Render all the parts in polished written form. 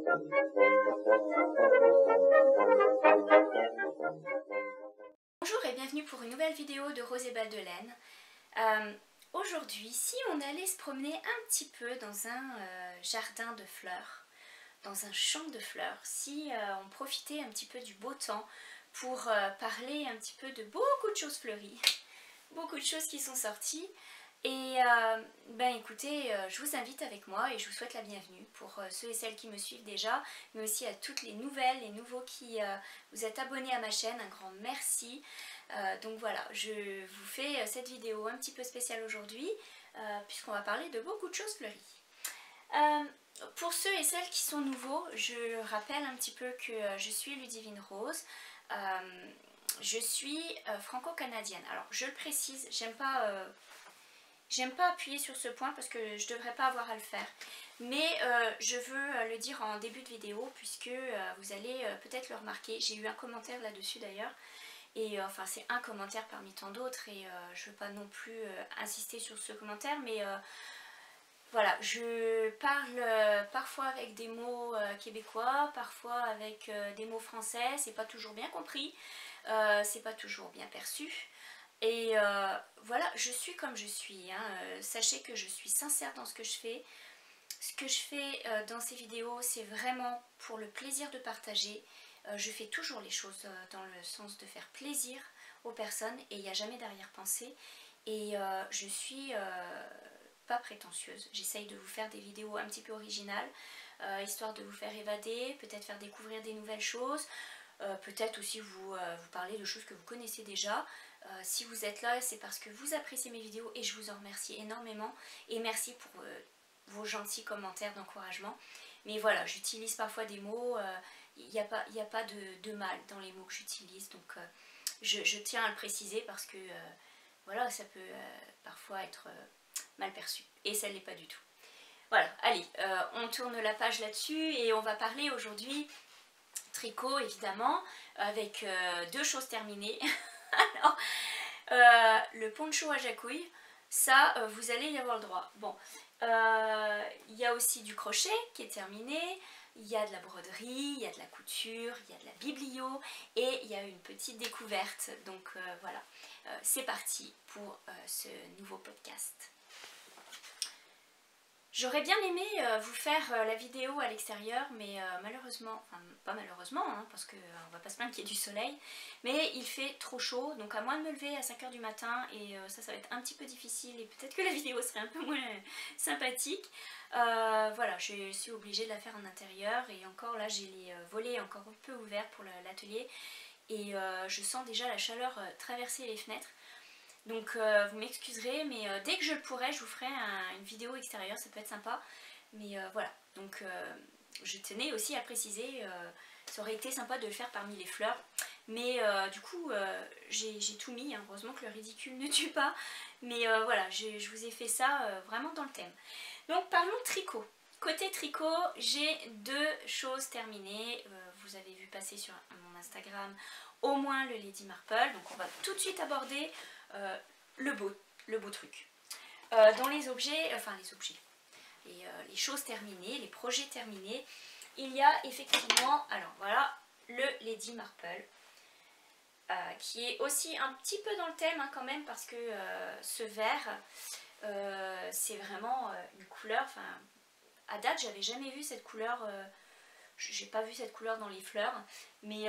Bonjour et bienvenue pour une nouvelle vidéo de Rose et Balles de Laine. Aujourd'hui, si on allait se promener un petit peu dans un jardin de fleurs, dans un champ de fleurs, si on profitait un petit peu du beau temps pour parler un petit peu de beaucoup de choses fleuries, beaucoup de choses qui sont sorties. Et écoutez, je vous invite avec moi et je vous souhaite la bienvenue pour ceux et celles qui me suivent déjà, mais aussi à toutes les nouvelles, les nouveaux qui vous êtes abonnés à ma chaîne, un grand merci. Donc voilà, je vous fais cette vidéo un petit peu spéciale aujourd'hui, puisqu'on va parler de beaucoup de choses fleuries. Pour ceux et celles qui sont nouveaux, je rappelle un petit peu que je suis Ludivine Rose. Je suis franco-canadienne. Alors je le précise, j'aime pas appuyer sur ce point parce que je devrais pas avoir à le faire. Mais je veux le dire en début de vidéo puisque vous allez peut-être le remarquer. J'ai eu un commentaire là-dessus d'ailleurs. Et enfin c'est un commentaire parmi tant d'autres et je veux pas non plus insister sur ce commentaire. Mais voilà, je parle parfois avec des mots québécois, parfois avec des mots français. C'est pas toujours bien compris, c'est pas toujours bien perçu. Et voilà, je suis comme je suis, hein. Sachez que je suis sincère dans ce que je fais. Ce que je fais dans ces vidéos, c'est vraiment pour le plaisir de partager. Je fais toujours les choses dans le sens de faire plaisir aux personnes et il n'y a jamais d'arrière-pensée. Et je suis pas prétentieuse. J'essaye de vous faire des vidéos un petit peu originales, histoire de vous faire évader, peut-être faire découvrir des nouvelles choses. Peut-être aussi vous parler de choses que vous connaissez déjà. Si vous êtes là, c'est parce que vous appréciez mes vidéos et je vous en remercie énormément. Et merci pour vos gentils commentaires d'encouragement. Mais voilà, j'utilise parfois des mots, il n'y a pas de mal dans les mots que j'utilise. Donc je tiens à le préciser parce que voilà, ça peut parfois être mal perçu. Et ça ne l'est pas du tout. Voilà, allez, on tourne la page là-dessus et on va parler aujourd'hui tricot évidemment, avec deux choses terminées. Alors, le poncho à jacouille, ça vous allez y avoir le droit. Bon, il y a aussi du crochet qui est terminé, il y a de la broderie, il y a de la couture, il y a de la biblio et il y a une petite découverte. Donc voilà, c'est parti pour ce nouveau podcast. J'aurais bien aimé vous faire la vidéo à l'extérieur, mais malheureusement, enfin pas malheureusement, hein, parce qu'on va pas se plaindre qu'il y ait du soleil, mais il fait trop chaud, donc à moins de me lever à 5 h du matin, et ça va être un petit peu difficile, et peut-être que la vidéo serait un peu moins sympathique. Voilà, je suis obligée de la faire en intérieur, et encore là j'ai les volets encore un peu ouverts pour l'atelier, et je sens déjà la chaleur traverser les fenêtres. Donc vous m'excuserez, mais dès que je le pourrai, je vous ferai une vidéo extérieure, ça peut être sympa. Mais voilà, donc je tenais aussi à préciser, ça aurait été sympa de le faire parmi les fleurs. Mais du coup, j'ai tout mis, hein. Heureusement que le ridicule ne tue pas. Mais voilà, je vous ai fait ça vraiment dans le thème. Donc parlons tricot. Côté tricot, j'ai deux choses terminées. Vous avez vu passer sur mon Instagram au moins le Lady Marple. Donc on va tout de suite aborder le beau truc. Dans les objets, les choses terminées, les projets terminés, il y a effectivement, alors voilà, le Lady Marple, qui est aussi un petit peu dans le thème hein, quand même, parce que ce vert, c'est vraiment une couleur, enfin, à date, j'avais jamais vu cette couleur. J'ai pas vu cette couleur dans les fleurs, mais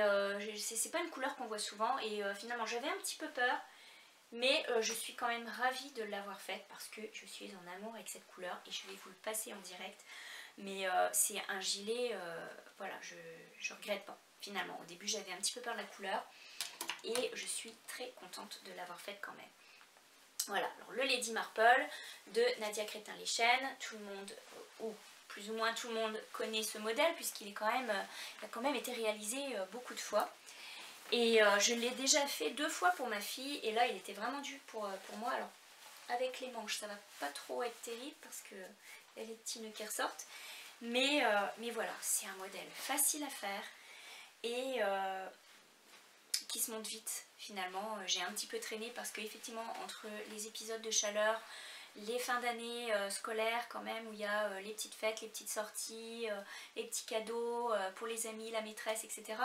c'est pas une couleur qu'on voit souvent, et finalement j'avais un petit peu peur. Mais je suis quand même ravie de l'avoir faite parce que je suis en amour avec cette couleur et je vais vous le passer en direct. Mais c'est un gilet, voilà, je regrette pas finalement. Au début j'avais un petit peu peur de la couleur et je suis très contente de l'avoir faite quand même. Voilà, alors le Lady Marple de Nadia Crétin-Leschène, tout le monde, ou plus ou moins tout le monde connaît ce modèle puisqu'il a quand même été réalisé beaucoup de fois. Et je l'ai déjà fait 2 fois pour ma fille et là il était vraiment dur pour moi. Alors avec les manches ça va pas trop être terrible parce que il y a les petits nœuds qui ressortent. Mais voilà, c'est un modèle facile à faire et qui se monte vite finalement. J'ai un petit peu traîné parce que effectivement entre les épisodes de chaleur, les fins d'année scolaires quand même, où il y a les petites fêtes, les petites sorties, les petits cadeaux pour les amis, la maîtresse, etc.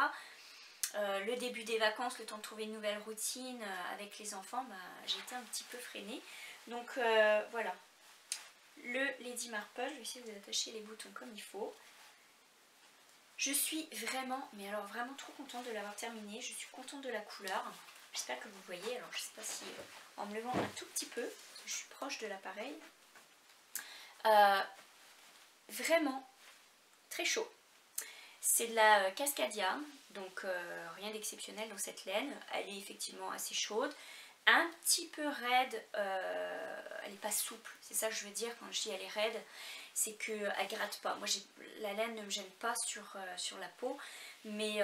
Le début des vacances, le temps de trouver une nouvelle routine avec les enfants, bah, j'ai été un petit peu freinée. Donc voilà, le Lady Marple, je vais essayer de vous attacher les boutons comme il faut. Je suis vraiment, mais alors vraiment trop contente de l'avoir terminé. Je suis contente de la couleur. J'espère que vous voyez. Alors je sais pas si en me levant un tout petit peu, parce que je suis proche de l'appareil. Vraiment très chaud. C'est de la Cascadia, donc rien d'exceptionnel dans cette laine. Elle est effectivement assez chaude. Un petit peu raide, elle n'est pas souple, c'est ça que je veux dire quand je dis elle est raide, c'est qu'elle gratte pas. Moi la laine ne me gêne pas sur la peau, mais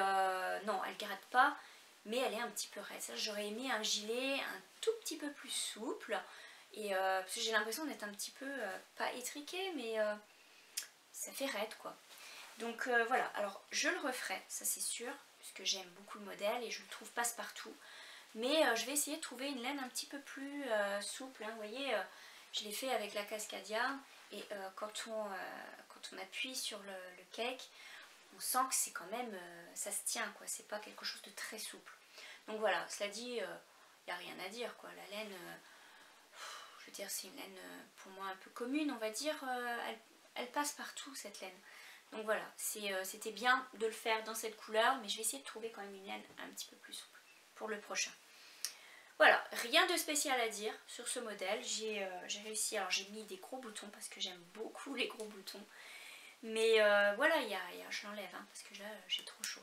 non, elle gratte pas, mais elle est un petit peu raide. Ça, j'aurais aimé un gilet un tout petit peu plus souple, et parce que j'ai l'impression d'être un petit peu, pas étriquée, mais ça fait raide quoi. Donc voilà, alors je le referai, ça c'est sûr, puisque j'aime beaucoup le modèle et je le trouve passe-partout. Mais je vais essayer de trouver une laine un petit peu plus souple. Hein. Vous voyez, je l'ai fait avec la Cascadia. Et quand on appuie sur le cake, on sent que c'est quand même, ça se tient, quoi. C'est pas quelque chose de très souple. Donc voilà, cela dit, il n'y a rien à dire, quoi. La laine, je veux dire, c'est une laine pour moi un peu commune, on va dire. Elle passe partout, cette laine. Donc voilà, c'était bien de le faire dans cette couleur, mais je vais essayer de trouver quand même une laine un petit peu plus souple pour le prochain. Voilà, rien de spécial à dire sur ce modèle. J'ai réussi, alors j'ai mis des gros boutons parce que j'aime beaucoup les gros boutons. Mais voilà, je l'enlève hein, parce que là j'ai trop chaud.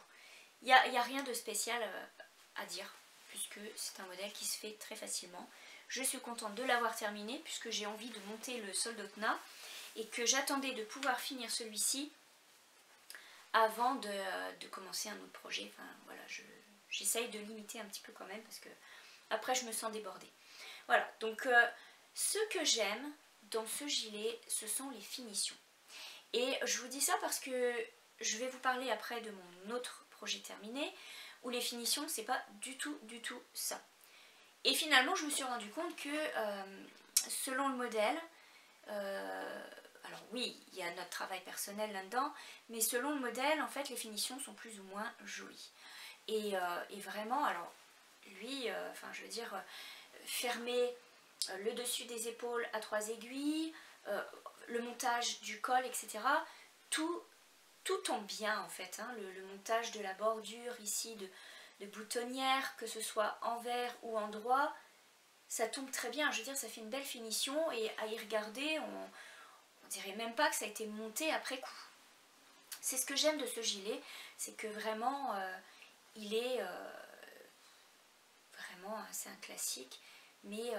Il n'y a rien de spécial à dire puisque c'est un modèle qui se fait très facilement. Je suis contente de l'avoir terminé puisque j'ai envie de monter le Soldotna et que j'attendais de pouvoir finir celui-ci avant de commencer un autre projet. Enfin voilà, j'essaye de limiter un petit peu quand même parce que après je me sens débordée. Voilà, donc ce que j'aime dans ce gilet, ce sont les finitions. Et je vous dis ça parce que je vais vous parler après de mon autre projet terminé, où les finitions, c'est pas du tout ça. Et finalement, je me suis rendu compte que selon le modèle, alors oui, il y a notre travail personnel là-dedans, mais selon le modèle, en fait, les finitions sont plus ou moins jolies. Et vraiment, alors lui, enfin je veux dire, fermer le dessus des épaules à 3 aiguilles, le montage du col, etc. Tout tombe bien en fait, hein, le montage de la bordure ici de boutonnière, que ce soit envers ou endroit, ça tombe très bien, je veux dire ça fait une belle finition et à y regarder on dirait même pas que ça a été monté après coup. C'est ce que j'aime de ce gilet, c'est que vraiment il est vraiment, c'est un classique, mais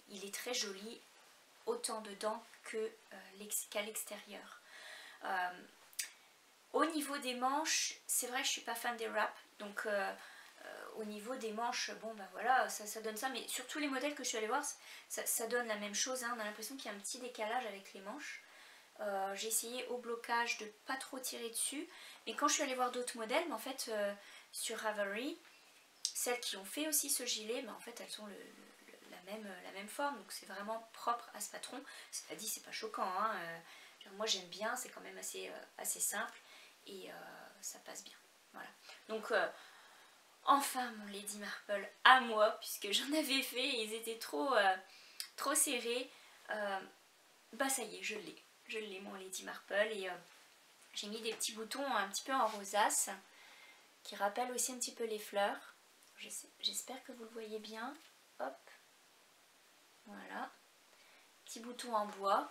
il est très joli autant dedans qu'à l'extérieur. Au niveau des manches, c'est vrai que je suis pas fan des wraps, donc au niveau des manches, bon ben voilà, ça donne ça, mais sur tous les modèles que je suis allée voir, ça donne la même chose, hein, on a l'impression qu'il y a un petit décalage avec les manches. J'ai essayé au blocage de pas trop tirer dessus, mais quand je suis allée voir d'autres modèles, mais en fait sur Ravelry, celles qui ont fait aussi ce gilet, mais en fait elles ont la même forme, donc c'est vraiment propre à ce patron. C'est pas dit, c'est pas choquant, hein. Moi j'aime bien, c'est quand même assez simple et ça passe bien. Voilà. Donc enfin mon Lady Marple à moi, puisque j'en avais fait et ils étaient trop serrés. Bah ça y est, je l'ai mon Lady Marple et j'ai mis des petits boutons un petit peu en rosace qui rappellent aussi un petit peu les fleurs. J'espère que vous le voyez bien. Hop, voilà, petit bouton en bois.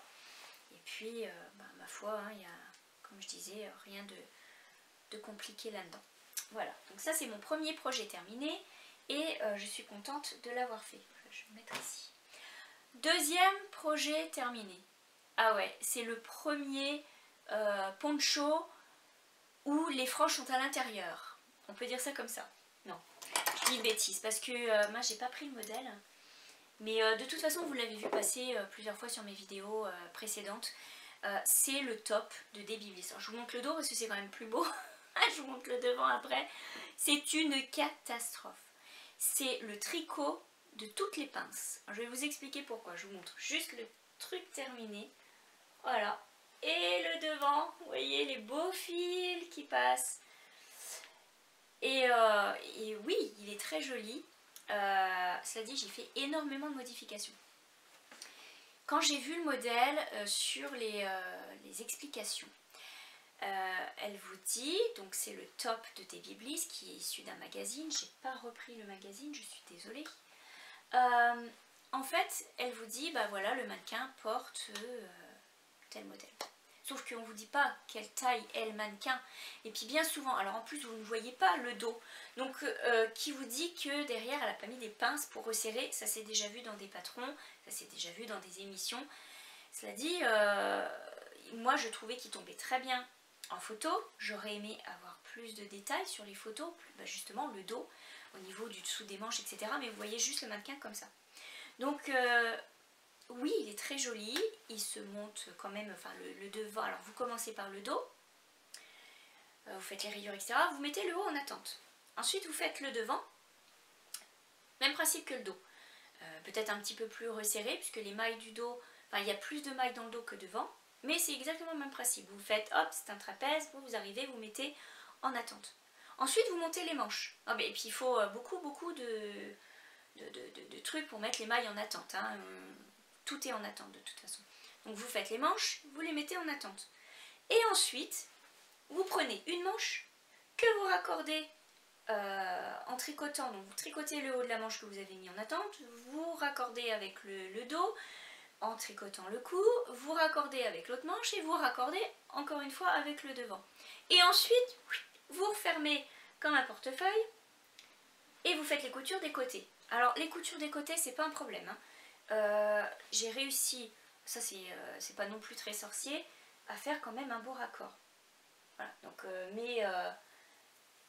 Et puis, bah, ma foi, hein, il y a, comme je disais, rien de compliqué là-dedans. Voilà, donc ça c'est mon premier projet terminé et je suis contente de l'avoir fait. Je vais le mettre ici. Deuxième projet terminé. Ah ouais, c'est le premier poncho où les franges sont à l'intérieur. On peut dire ça comme ça. Non, je dis une bêtise parce que moi j'ai pas pris le modèle. Mais de toute façon vous l'avez vu passer plusieurs fois sur mes vidéos précédentes. C'est le top de Debbie Bliss. Alors, je vous montre le dos parce que c'est quand même plus beau. Je vous montre le devant après. C'est une catastrophe. C'est le tricot de toutes les pinces. Alors, je vais vous expliquer pourquoi. Je vous montre juste truc terminé. Voilà. Et le devant, vous voyez les beaux fils qui passent. Et oui, il est très joli. Cela dit, j'ai fait énormément de modifications. Quand j'ai vu le modèle sur les explications, elle vous dit, donc c'est le top de Debbie Bliss qui est issu d'un magazine. J'ai pas repris le magazine, je suis désolée. En fait, elle vous dit, bah voilà, le mannequin porte tel modèle. Sauf qu'on ne vous dit pas quelle taille est le mannequin. Et puis bien souvent, alors en plus vous ne voyez pas le dos. Donc qui vous dit que derrière elle n'a pas mis des pinces pour resserrer. Ça s'est déjà vu dans des patrons, ça s'est déjà vu dans des émissions. Cela dit, moi je trouvais qu'il tombait très bien en photo. J'aurais aimé avoir plus de détails sur les photos. Bah justement le dos, au niveau du dessous des manches, etc. Mais vous voyez juste le mannequin comme ça. Donc oui, il est très joli, il se monte quand même, enfin le devant, alors vous commencez par le dos, vous faites les rayures, etc. Vous mettez le haut en attente. Ensuite vous faites le devant, même principe que le dos. Peut-être un petit peu plus resserré, puisque les mailles du dos, enfin il y a plus de mailles dans le dos que devant, mais c'est exactement le même principe. Vous faites, hop, c'est un trapèze, vous arrivez, vous mettez en attente. Ensuite vous montez les manches. Ah, et puis il faut beaucoup de trucs pour mettre les mailles en attente. Hein. Tout est en attente de toute façon. Donc vous faites les manches, vous les mettez en attente. Et ensuite, vous prenez une manche que vous raccordez en tricotant. Donc vous tricotez le haut de la manche que vous avez mis en attente, vous raccordez avec le dos en tricotant le cou, vous raccordez avec l'autre manche et vous raccordez encore une fois avec le devant. Et ensuite, vous refermez comme un portefeuille et vous faites les coutures des côtés. Alors les coutures des côtés, c'est pas un problème. Hein. J'ai réussi, ça c'est pas non plus très sorcier, à faire quand même un beau raccord. Voilà, donc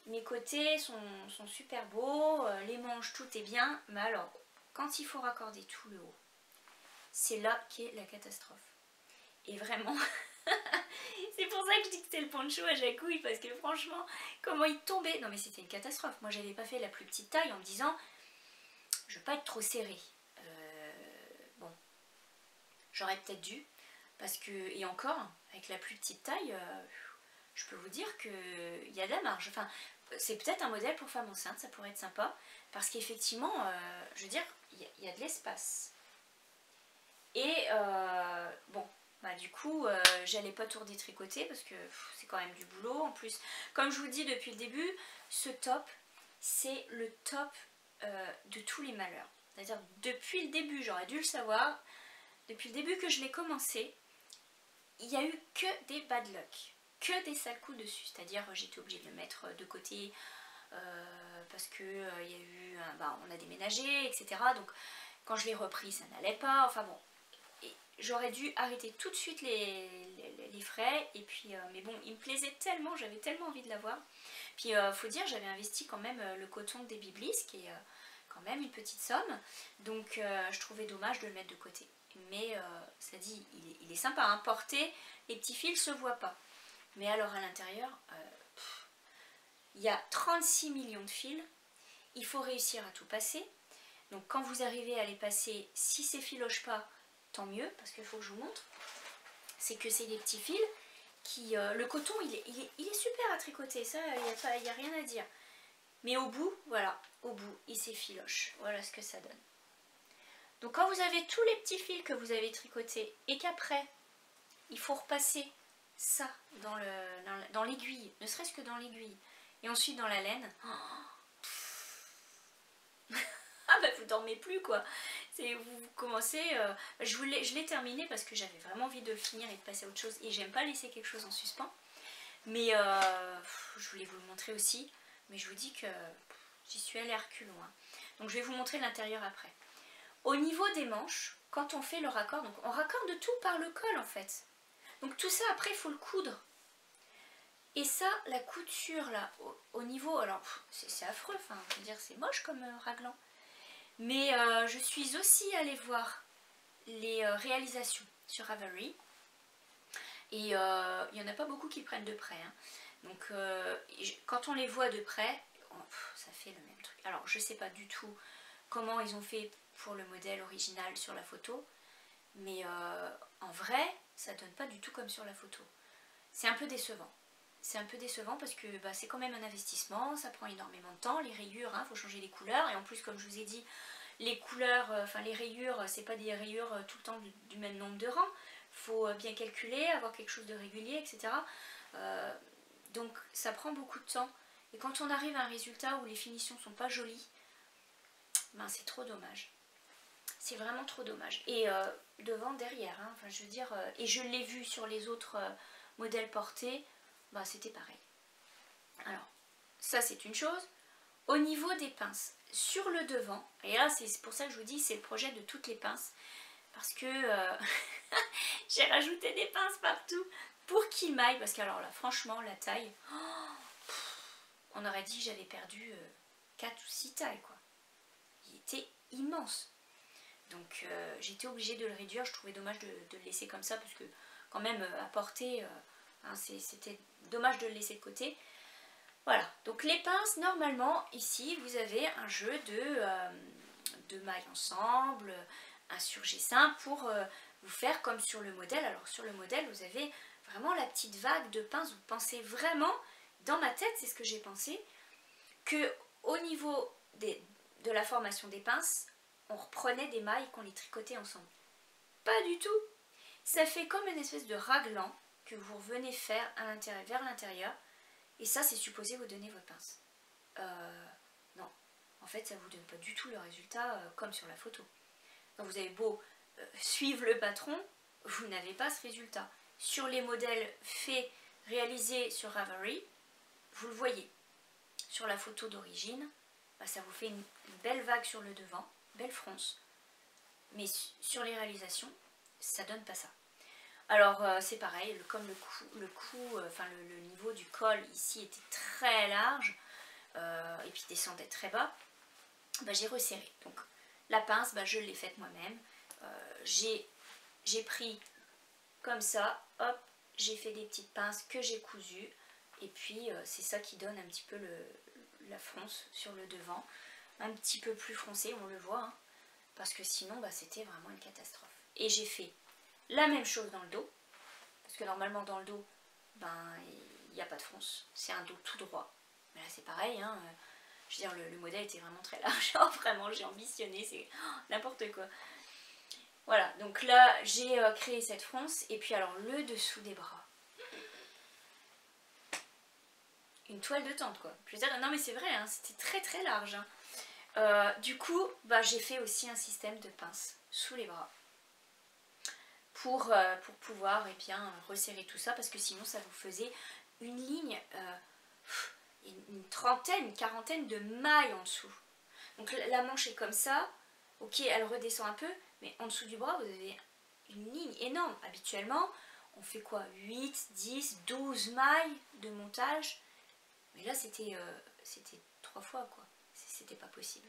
mes côtés sont super beaux, les manches tout est bien, mais alors quand il faut raccorder tout le haut, c'est là qu'est la catastrophe. Et vraiment, c'est pour ça que je dis que c'était le poncho à Jacouille, parce que franchement, comment il tombait, non mais c'était une catastrophe. Moi j'avais pas fait la plus petite taille en me disant, je veux pas être trop serrée. Bon, j'aurais peut-être dû, parce que, et encore, avec la plus petite taille, je peux vous dire qu'il y a de la marge. Enfin, c'est peut-être un modèle pour femme enceinte, ça pourrait être sympa, parce qu'effectivement, je veux dire, il y a de l'espace. Et bon, bah du coup, j'allais pas tout redétricoter, parce que c'est quand même du boulot. En plus, comme je vous dis depuis le début, ce top, c'est le top de tous les malheurs. C'est-à-dire, depuis le début, j'aurais dû le savoir, depuis le début que je l'ai commencé, il n'y a eu que des bad luck, que des sales coups dessus. C'est-à-dire, j'étais obligée de le mettre de côté parce que il y a eu, on a déménagé, etc. Donc, quand je l'ai repris, ça n'allait pas. Enfin bon, j'aurais dû arrêter tout de suite les frais. Et puis, mais bon, il me plaisait tellement, j'avais tellement envie de l'avoir. Puis, faut dire, j'avais investi quand même le coton de Debbie Bliss, qui est quand même une petite somme. Donc, je trouvais dommage de le mettre de côté. Mais ça dit, il est sympa, hein, porté, les petits fils se voient pas. Mais alors à l'intérieur, il y a 36 millions de fils, il faut réussir à tout passer. Donc quand vous arrivez à les passer, si ces filochent pas, tant mieux, parce qu'il faut que je vous montre. C'est que c'est des petits fils qui... le coton, il est super à tricoter, ça, il n'y a rien à dire. Mais au bout, voilà, au bout, il s'effiloche. Voilà ce que ça donne. Donc quand vous avez tous les petits fils que vous avez tricotés et qu'après, il faut repasser ça dans l'aiguille, ne serait-ce que dans l'aiguille, et ensuite dans la laine, ah bah vous dormez plus quoi. Vous commencez, je l'ai terminé parce que j'avais vraiment envie de le finir et de passer à autre chose, et j'aime pas laisser quelque chose en suspens, mais je voulais vous le montrer aussi, mais je vous dis que j'y suis allée à reculons. Hein. Donc je vais vous montrer l'intérieur après. Au niveau des manches, quand on fait le raccord, donc on raccorde tout par le col en fait. Donc tout ça après il faut le coudre. Et ça, la couture là, au niveau, alors c'est affreux, enfin je veux dire c'est moche comme raglan. Mais je suis aussi allée voir les réalisations sur Ravelry. Et il n'y en a pas beaucoup qui prennent de près. Hein. Donc quand on les voit de près, ça fait le même truc. Alors je sais pas du tout comment ils ont fait pour le modèle original sur la photo, mais en vrai, ça donne pas du tout comme sur la photo. C'est un peu décevant. C'est un peu décevant parce que bah, c'est quand même un investissement, ça prend énormément de temps, les rayures, faut changer les couleurs, et en plus comme je vous ai dit, les couleurs, les rayures, c'est pas des rayures tout le temps du même nombre de rangs, faut bien calculer, avoir quelque chose de régulier, etc. Donc ça prend beaucoup de temps, et quand on arrive à un résultat où les finitions sont pas jolies, ben c'est trop dommage. C'est vraiment trop dommage. Et devant, derrière, je veux dire, et je l'ai vu sur les autres modèles portés, bah, c'était pareil. Alors, ça c'est une chose. Au niveau des pinces, sur le devant, et là c'est pour ça que je vous dis c'est le projet de toutes les pinces, parce que j'ai rajouté des pinces partout pour qu'ils m'aillent, parce que alors là franchement la taille, on aurait dit que j'avais perdu 4 ou 6 tailles quoi. Il était immense. Donc j'étais obligée de le réduire, je trouvais dommage de le laisser comme ça, parce que quand même à porter, c'était dommage de le laisser de côté. Voilà, donc les pinces, normalement, ici, vous avez un jeu de mailles ensemble, un surgessin pour vous faire comme sur le modèle. Alors sur le modèle, vous avez vraiment la petite vague de pinces. Vous pensez vraiment, dans ma tête, c'est ce que j'ai pensé, que au niveau de la formation des pinces, on reprenait des mailles qu'on les tricotait ensemble. Pas du tout. Ça fait comme une espèce de raglan que vous revenez faire à l'intérieur, vers l'intérieur. Et ça, c'est supposé vous donner votre pince. Non. En fait, ça ne vous donne pas du tout le résultat comme sur la photo. Donc vous avez beau suivre le patron, vous n'avez pas ce résultat. Sur les modèles faits, réalisés sur Ravelry, vous le voyez. Sur la photo d'origine, bah, ça vous fait une belle vague sur le devant, belle fronce. Mais sur les réalisations, ça donne pas ça. Alors c'est pareil, comme le niveau du col ici était très large et puis descendait très bas, bah, j'ai resserré. Donc la pince, bah, je l'ai faite moi-même. J'ai pris comme ça, hop, j'ai fait des petites pinces que j'ai cousues. Et puis c'est ça qui donne un petit peu la fronce sur le devant. Un petit peu plus foncé, on le voit, parce que sinon bah, c'était vraiment une catastrophe. Et j'ai fait la même chose dans le dos, parce que normalement dans le dos, ben il n'y a pas de fronce, c'est un dos tout droit. Mais là c'est pareil, je veux dire le modèle était vraiment très large, vraiment j'ai ambitionné, c'est n'importe quoi. Voilà, donc là j'ai créé cette fronce, et puis alors le dessous des bras. Une toile de tente quoi. Je veux dire, non mais c'est vrai, c'était très très large. Du coup, bah, j'ai fait aussi un système de pinces sous les bras. Pour pouvoir resserrer tout ça, parce que sinon ça vous faisait une ligne, une trentaine, une quarantaine de mailles en dessous. Donc la manche est comme ça, ok elle redescend un peu, mais en dessous du bras vous avez une ligne énorme. Habituellement on fait quoi, 8, 10, 12 mailles de montage, mais là c'était 3 fois quoi, c'était pas possible.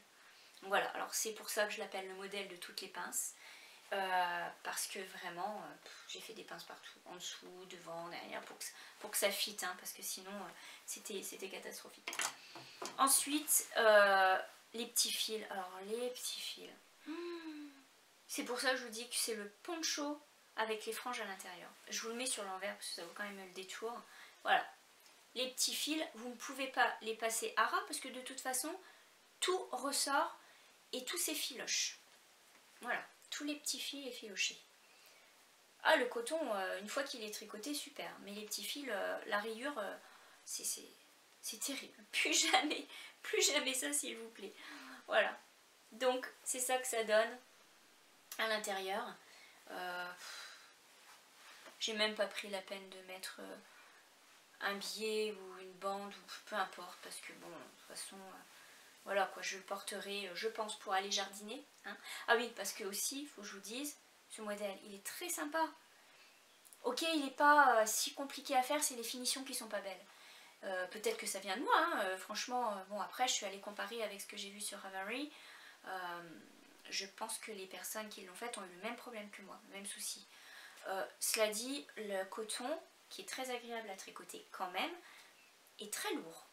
Donc voilà, alors c'est pour ça que je l'appelle le modèle de toutes les pinces. Parce que vraiment j'ai fait des pinces partout, en dessous, devant, derrière, pour que ça fit, parce que sinon c'était catastrophique. Ensuite les petits fils. Alors les petits fils, c'est pour ça que je vous dis que c'est le poncho avec les franges à l'intérieur. Je vous le mets sur l'envers parce que ça vaut quand même le détour. Voilà, les petits fils, vous ne pouvez pas les passer à ras parce que de toute façon tout ressort et tout s'effiloche. Voilà, tous les petits fils effilochés. Ah, le coton, une fois qu'il est tricoté, super. Mais les petits fils, la rayure, c'est terrible. Plus jamais ça, s'il vous plaît. Voilà. Donc, c'est ça que ça donne à l'intérieur. J'ai même pas pris la peine de mettre un biais ou une bande, ou peu importe, parce que bon, de toute façon... Voilà quoi, je le porterai, je pense, pour aller jardiner. Ah oui, parce que aussi, il faut que je vous dise, ce modèle, il est très sympa. Ok, il n'est pas si compliqué à faire, c'est les finitions qui sont pas belles. Peut-être que ça vient de moi, franchement, bon après, je suis allée comparer avec ce que j'ai vu sur Ravelry. Je pense que les personnes qui l'ont fait ont eu le même problème que moi, le même souci. Cela dit, le coton, qui est très agréable à tricoter quand même, est très lourd.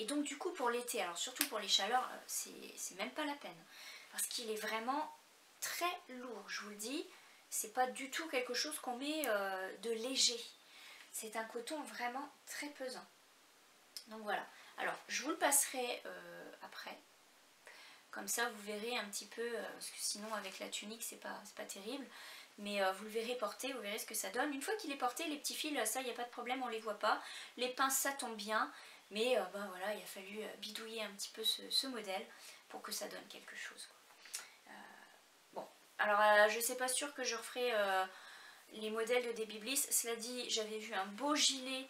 Et donc du coup pour l'été, alors surtout pour les chaleurs, c'est même pas la peine. Parce qu'il est vraiment très lourd, je vous le dis. c'est pas du tout quelque chose qu'on met de léger. C'est un coton vraiment très pesant. Donc voilà. Alors je vous le passerai après. Comme ça vous verrez un petit peu, parce que sinon avec la tunique c'est pas terrible. Mais vous le verrez porter, vous verrez ce que ça donne. Une fois qu'il est porté, les petits fils, ça il n'y a pas de problème, on les voit pas. Les pinces ça tombe bien. Mais ben voilà, il a fallu bidouiller un petit peu ce modèle pour que ça donne quelque chose. Bon, alors je ne sais pas sûr que je referai les modèles de Debbie Bliss. Cela dit, j'avais vu un beau gilet,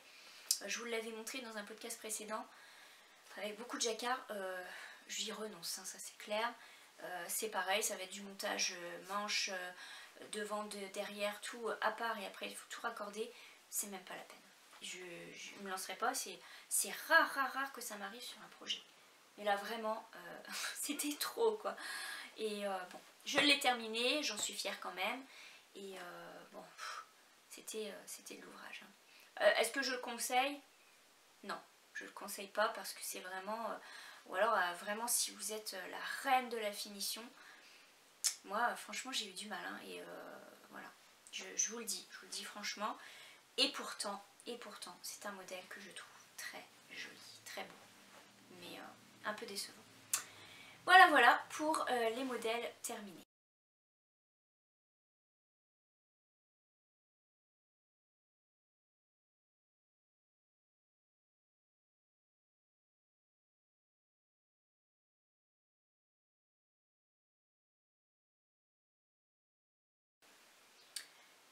je vous l'avais montré dans un podcast précédent, avec beaucoup de jacquard. J'y renonce, hein, ça c'est clair. C'est pareil, ça va être du montage manche, devant, derrière, tout à part, et après il faut tout raccorder. C'est même pas la peine. Je ne me lancerai pas, c'est rare que ça m'arrive sur un projet. Mais là vraiment, c'était trop quoi. Et bon, je l'ai terminé, j'en suis fière quand même. Et bon, c'était de l'ouvrage. Hein. Est-ce que je le conseille? Non, je le conseille pas parce que c'est vraiment... ou alors vraiment si vous êtes la reine de la finition, moi franchement j'ai eu du mal. Hein, et voilà, je vous le dis franchement. Et pourtant, c'est un modèle que je trouve très joli, très beau, mais un peu décevant. Voilà pour les modèles terminés.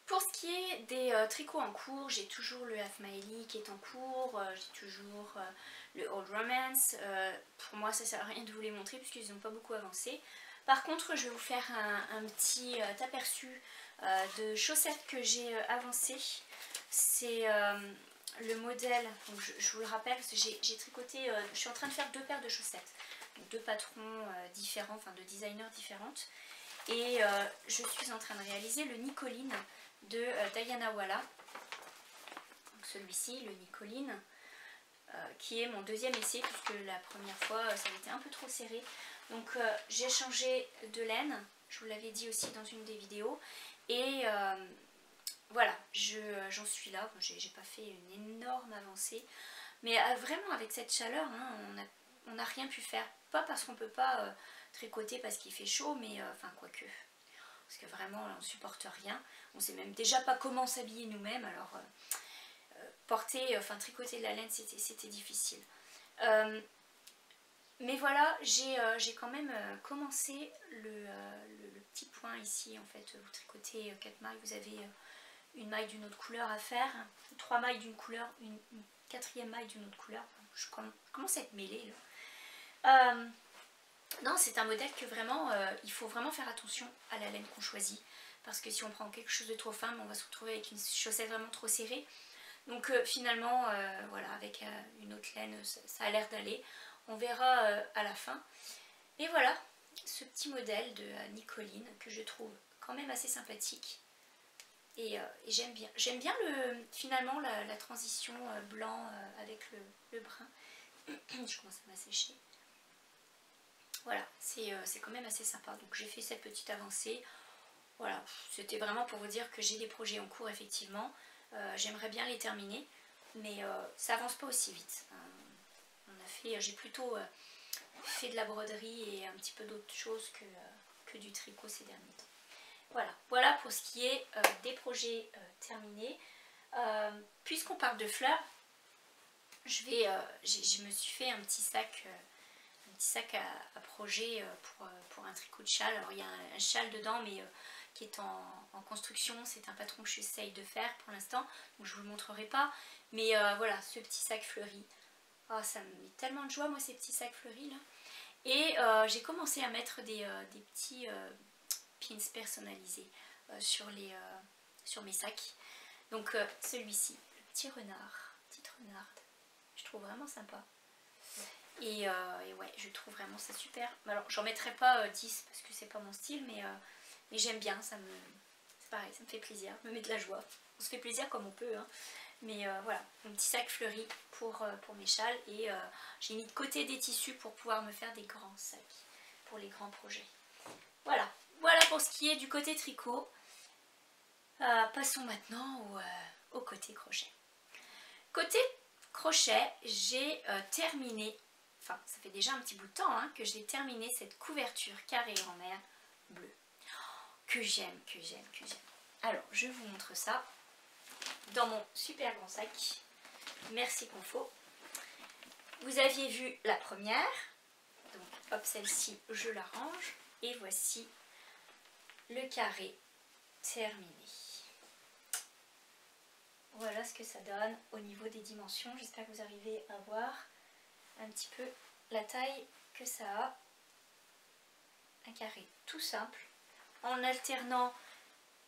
Pour ce qui est des tricots en cours, j'ai toujours le Half Miley qui est en cours, j'ai toujours le Old Romance. Pour moi ça sert à rien de vous les montrer puisqu'ils n'ont pas beaucoup avancé. Par contre je vais vous faire un petit aperçu de chaussettes que j'ai avancées. C'est le modèle, donc je vous le rappelle parce que j'ai tricoté, je suis en train de faire 2 paires de chaussettes. Donc 2 patrons différents, enfin de designers différentes. Et je suis en train de réaliser le Nicoline de Diana Walla. Celui-ci, le Nicoline, qui est mon 2e essai puisque la première fois ça avait été un peu trop serré. Donc j'ai changé de laine, je vous l'avais dit aussi dans une des vidéos. Et voilà, j'en suis là. J'ai pas fait une énorme avancée. Mais vraiment avec cette chaleur, hein, on n'a rien pu faire. Pas parce qu'on peut pas tricoter parce qu'il fait chaud, mais enfin quoique. Parce que vraiment on supporte rien. On sait même déjà pas comment s'habiller nous-mêmes. Alors tricoter de la laine c'était difficile. Mais voilà, j'ai quand même commencé le petit point ici. En fait, vous tricotez 4 mailles, vous avez une maille d'une autre couleur à faire, 3 mailles d'une couleur, une 4e maille d'une autre couleur. Je commence à être mêlée là. Non, c'est un modèle que vraiment, il faut vraiment faire attention à la laine qu'on choisit. Parce que si on prend quelque chose de trop fin, on va se retrouver avec une chaussette vraiment trop serrée. Donc finalement, voilà, avec une autre laine, ça a l'air d'aller. On verra à la fin. Et voilà, ce petit modèle de Nicoline que je trouve quand même assez sympathique. Et j'aime bien. J'aime bien finalement la transition blanc avec le brun. Je commence à m'assécher. Voilà, c'est quand même assez sympa. Donc j'ai fait cette petite avancée. Voilà, c'était vraiment pour vous dire que j'ai des projets en cours effectivement. J'aimerais bien les terminer, mais ça avance pas aussi vite. J'ai plutôt fait de la broderie et un petit peu d'autres choses que du tricot ces derniers temps. Voilà pour ce qui est des projets terminés. Puisqu'on parle de fleurs, je me suis fait un petit sac à projet pour un tricot de châle. Alors il y a un châle dedans, mais qui est en construction. C'est un patron que j'essaye de faire pour l'instant, donc je vous le montrerai pas. Mais voilà, ce petit sac fleuri. Oh, ça me met tellement de joie, moi, ces petits sacs fleuris là. Et j'ai commencé à mettre des petits pins personnalisés sur mes sacs. Donc celui-ci, le petit renard, petite renarde, je trouve vraiment sympa. Et ouais, je trouve vraiment ça super. Alors j'en mettrai pas 10 parce que c'est pas mon style, mais j'aime bien, c'est pareil, ça me fait plaisir, ça me met de la joie. On se fait plaisir comme on peut, hein. Mais voilà, un petit sac fleuri pour mes châles. Et j'ai mis de côté des tissus pour pouvoir me faire des grands sacs pour les grands projets. Voilà pour ce qui est du côté tricot. Passons maintenant au côté crochet. Côté crochet, j'ai terminé, enfin ça fait déjà un petit bout de temps que j'ai terminé cette couverture carré grand-mère bleue. Que j'aime, que j'aime, que j'aime. Alors je vous montre ça dans mon super grand sac. Merci Confo. Vous aviez vu la première. Donc hop, celle-ci je la range. Et voici le carré terminé. Voilà ce que ça donne au niveau des dimensions. J'espère que vous arrivez à voir un petit peu la taille que ça a. Un carré tout simple, en alternant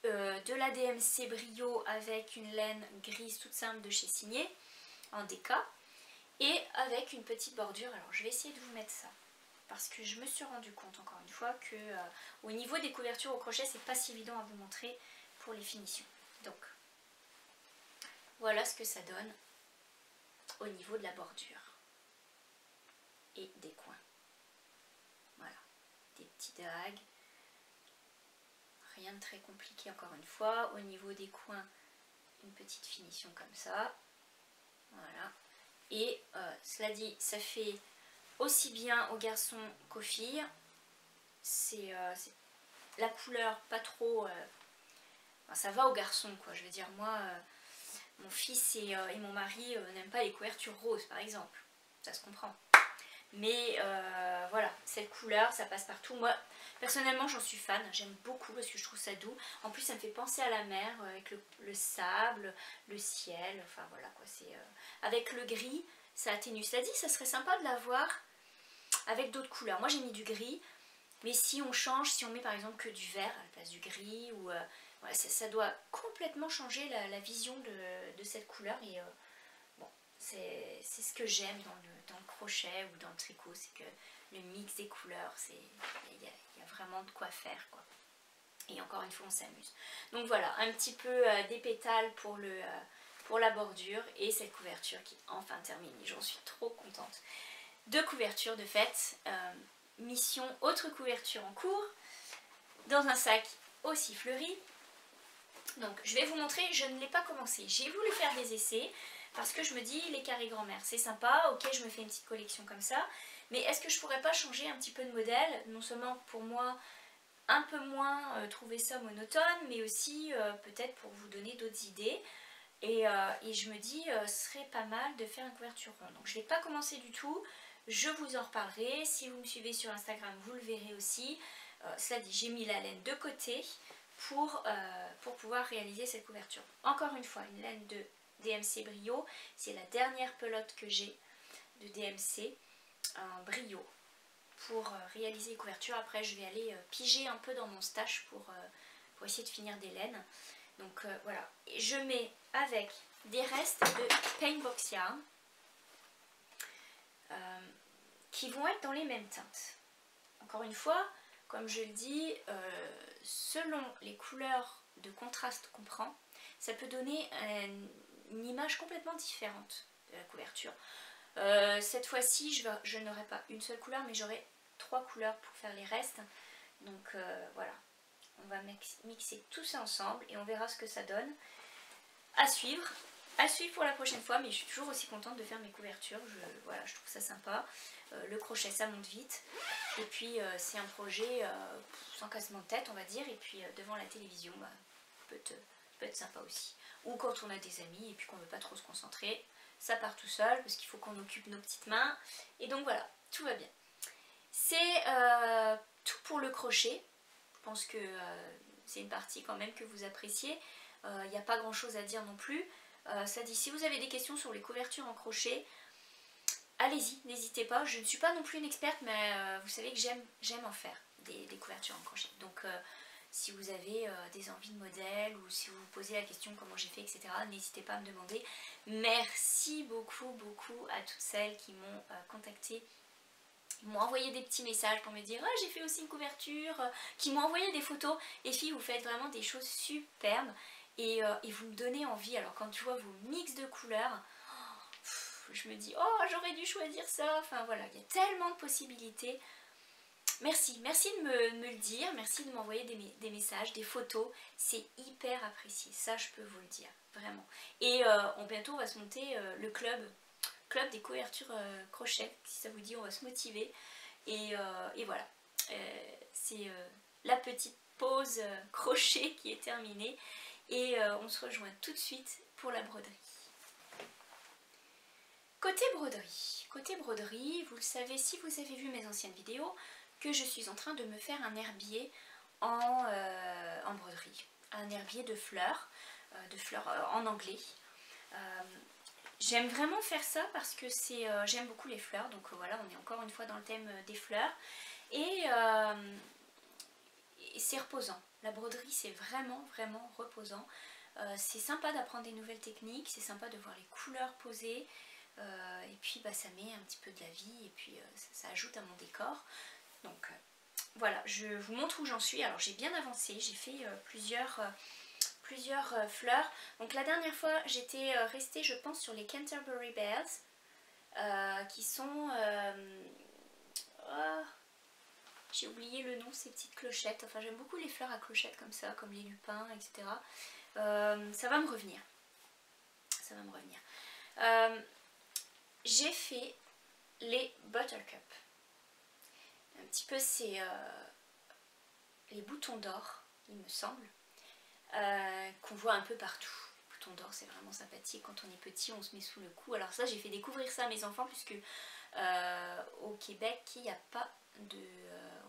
de la DMC Brio avec une laine grise toute simple de chez Signé, en déca, et avec une petite bordure. Alors je vais essayer de vous mettre ça, parce que je me suis rendu compte encore une fois que au niveau des couvertures au crochet, c'est pas si évident à vous montrer pour les finitions. Donc voilà ce que ça donne au niveau de la bordure et des coins. Voilà, des petits dagues, rien de très compliqué encore une fois. Au niveau des coins, une petite finition comme ça. Voilà. Et cela dit, ça fait aussi bien aux garçons qu'aux filles. C'est la couleur pas trop... enfin, ça va aux garçons quoi. Je veux dire, moi, mon fils et mon mari n'aiment pas les couvertures roses par exemple. Ça se comprend. Mais voilà, cette couleur, ça passe partout. Moi, personnellement, j'en suis fan. J'aime beaucoup parce que je trouve ça doux. En plus, ça me fait penser à la mer avec le sable, le ciel. Enfin, voilà quoi. Avec le gris, ça atténue. Ça dit, ça serait sympa de l'avoir avec d'autres couleurs. Moi, j'ai mis du gris. Mais si on change, si on met par exemple que du vert à la place du gris, ou voilà, ça doit complètement changer la vision de cette couleur. Et bon, c'est ce que j'aime dans le crochet ou dans le tricot, c'est que le mix des couleurs, il y a vraiment de quoi faire quoi. Et encore une fois on s'amuse. Donc voilà, un petit peu des pétales pour la bordure et cette couverture qui est enfin terminée. J'en suis trop contente. Deux couvertures de fait. Mission autre couverture en cours dans un sac aussi fleuri. Donc je vais vous montrer, je ne l'ai pas commencé. J'ai voulu faire des essais. Parce que je me dis, les carrés grand-mère, c'est sympa, ok, je me fais une petite collection comme ça, mais est-ce que je pourrais pas changer un petit peu de modèle, non seulement pour moi, un peu moins trouver ça monotone, mais aussi peut-être pour vous donner d'autres idées. Et je me dis, ce serait pas mal de faire une couverture ronde. Donc je ne l'ai pas commencé du tout, je vous en reparlerai. Si vous me suivez sur Instagram, vous le verrez aussi. Cela dit, j'ai mis la laine de côté pour pouvoir réaliser cette couverture. Encore une fois, une laine de DMC Brio, c'est la dernière pelote que j'ai de DMC en Brio pour réaliser les couvertures. Après je vais aller piger un peu dans mon stash pour essayer de finir des laines. Donc voilà, et je mets avec des restes de Paintbox Yarn qui vont être dans les mêmes teintes. Encore une fois, comme je le dis, selon les couleurs de contraste qu'on prend, ça peut donner une image complètement différente de la couverture. Cette fois-ci, je n'aurai pas une seule couleur, mais j'aurai 3 couleurs pour faire les restes. Donc voilà, on va mixer tout ça ensemble et on verra ce que ça donne. À suivre pour la prochaine fois, mais je suis toujours aussi contente de faire mes couvertures. Voilà, je trouve ça sympa. Le crochet, ça monte vite. Et puis c'est un projet sans cassement de tête, on va dire. Et puis devant la télévision, bah, peut être sympa aussi. Ou quand on a des amis et puis qu'on ne veut pas trop se concentrer, ça part tout seul parce qu'il faut qu'on occupe nos petites mains. Et donc voilà, tout va bien. C'est tout pour le crochet. Je pense que c'est une partie quand même que vous appréciez. Il n'y a pas grand chose à dire non plus. Ça dit, si vous avez des questions sur les couvertures en crochet, allez-y, n'hésitez pas. Je ne suis pas non plus une experte, mais vous savez que j'aime en faire des couvertures en crochet. Donc si vous avez des envies de modèles ou si vous vous posez la question comment j'ai fait, etc., n'hésitez pas à me demander. Merci beaucoup à toutes celles qui m'ont contactée, qui m'ont envoyé des petits messages pour me dire « Ah, j'ai fait aussi une couverture », qui m'ont envoyé des photos. Les filles, vous faites vraiment des choses superbes et vous me donnez envie. Alors quand je vois vos mix de couleurs, je me dis « Oh, j'aurais dû choisir ça ». Enfin voilà, il y a tellement de possibilités. merci de me le dire, merci de m'envoyer des messages, des photos, c'est hyper apprécié, ça je peux vous le dire, vraiment. Et bientôt on va se monter le club des couvertures crochet, si ça vous dit, on va se motiver. Et voilà, c'est la petite pause crochet qui est terminée et on se rejoint tout de suite pour la broderie. Côté broderie, vous le savez si vous avez vu mes anciennes vidéos, que je suis en train de me faire un herbier en broderie. Un herbier de fleurs en anglais. J'aime vraiment faire ça parce que j'aime beaucoup les fleurs, donc voilà, on est encore une fois dans le thème des fleurs. Et c'est reposant. La broderie, c'est vraiment reposant. C'est sympa d'apprendre des nouvelles techniques, c'est sympa de voir les couleurs posées. Et puis ça met un petit peu de la vie et puis ça ajoute à mon décor. Donc voilà, je vous montre où j'en suis. Alors j'ai bien avancé, j'ai fait plusieurs fleurs. Donc la dernière fois j'étais restée je pense sur les Canterbury Bells qui sont... j'ai oublié le nom, ces petites clochettes. Enfin j'aime beaucoup les fleurs à clochettes comme ça, comme les lupins, etc. Ça va me revenir. J'ai fait les Buttercup. Un petit peu c'est les boutons d'or, il me semble, qu'on voit un peu partout. Les boutons d'or, c'est vraiment sympathique. Quand on est petit, on se met sous le cou. Alors ça, j'ai fait découvrir ça à mes enfants puisque au Québec, il n'y a pas de...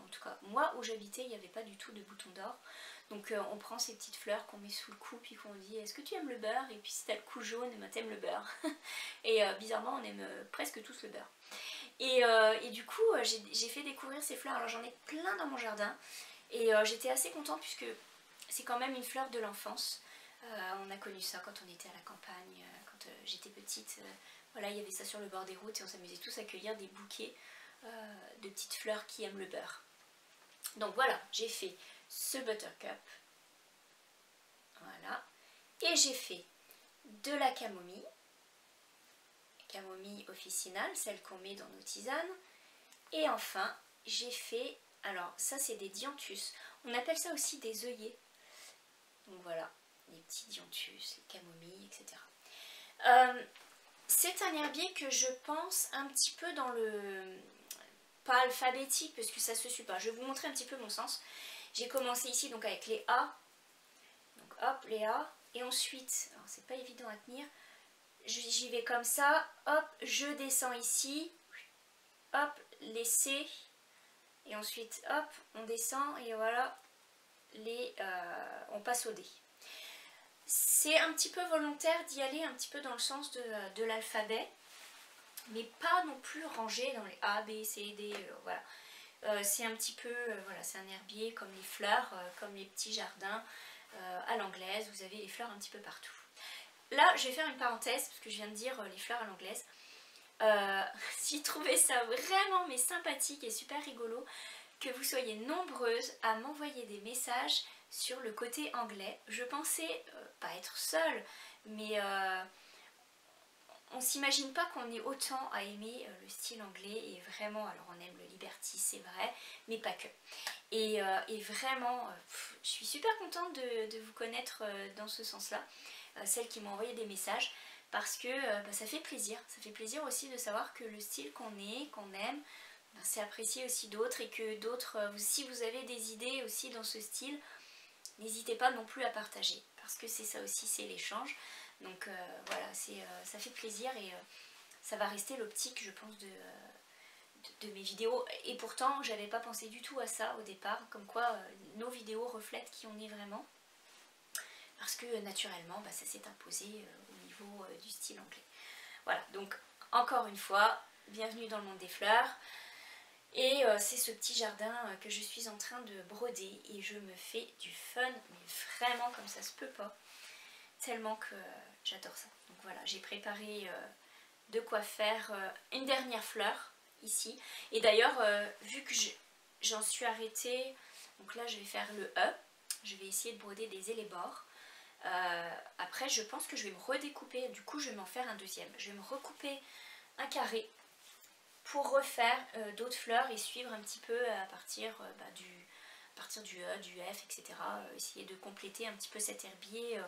en tout cas, moi où j'habitais, il n'y avait pas du tout de boutons d'or. Donc on prend ces petites fleurs qu'on met sous le cou, puis qu'on dit est-ce que tu aimes le beurre? Et puis si t'as le cou jaune, ben, t'aimes le beurre. Et bizarrement, on aime presque tous le beurre. Et du coup, j'ai fait découvrir ces fleurs. Alors j'en ai plein dans mon jardin. Et j'étais assez contente puisque c'est quand même une fleur de l'enfance. On a connu ça quand on était à la campagne, quand j'étais petite. Voilà, il y avait ça sur le bord des routes et on s'amusait tous à cueillir des bouquets de petites fleurs qui aiment le beurre. Donc voilà, j'ai fait ce Buttercup. Voilà. Et j'ai fait de la camomille. Camomille officinale, celle qu'on met dans nos tisanes. Et enfin, j'ai fait... Alors ça c'est des dianthus. On appelle ça aussi des œillets. Donc voilà, les petits dianthus, les camomilles, etc. C'est un herbier que je pense un petit peu dans le... pas alphabétique parce que ça se suit pas. Je vais vous montrer un petit peu mon sens. J'ai commencé ici donc avec les A. Donc hop, les A. Et ensuite, alors c'est pas évident à tenir. J'y vais comme ça. Hop, je descends ici. Hop, les C. Et ensuite, hop, on descend et voilà, on passe au D. C'est un petit peu volontaire d'y aller un petit peu dans le sens de l'alphabet, mais pas non plus rangé dans les A, B, C, D, voilà. C'est un petit peu, voilà, c'est un herbier comme les fleurs, comme les petits jardins à l'anglaise, vous avez les fleurs un petit peu partout. Là, je vais faire une parenthèse, parce que je viens de dire les fleurs à l'anglaise. J'ai trouvé ça vraiment mais sympathique et super rigolo que vous soyez nombreuses à m'envoyer des messages sur le côté anglais. Je pensais pas être seule, mais on s'imagine pas qu'on ait autant à aimer le style anglais. Et vraiment, alors on aime le Liberty, c'est vrai, mais pas que. Et vraiment, je suis super contente de vous connaître dans ce sens-là, celles qui m'ont envoyé des messages. Parce que ça fait plaisir aussi de savoir que le style qu'on aime, c'est apprécié aussi d'autres et que d'autres, si vous avez des idées aussi dans ce style, n'hésitez pas non plus à partager parce que c'est ça aussi, c'est l'échange. Donc voilà, ça fait plaisir et ça va rester l'optique je pense de mes vidéos. Et pourtant j'avais pas pensé du tout à ça au départ, comme quoi nos vidéos reflètent qui on est vraiment. Parce que naturellement, ça s'est imposé au niveau du style anglais. Voilà, donc encore une fois, bienvenue dans le monde des fleurs. Et c'est ce petit jardin que je suis en train de broder. Et je me fais du fun, mais vraiment comme ça se peut pas. Tellement que j'adore ça. Donc voilà, j'ai préparé de quoi faire une dernière fleur ici. Et d'ailleurs, vu que j'en suis arrêtée, donc là je vais faire le E. Je vais essayer de broder des élébores. Après je pense que je vais me redécouper, du coup je vais m'en faire un deuxième. Je vais me recouper un carré pour refaire d'autres fleurs et suivre un petit peu à partir du E, du F, etc. Essayer de compléter un petit peu cet herbier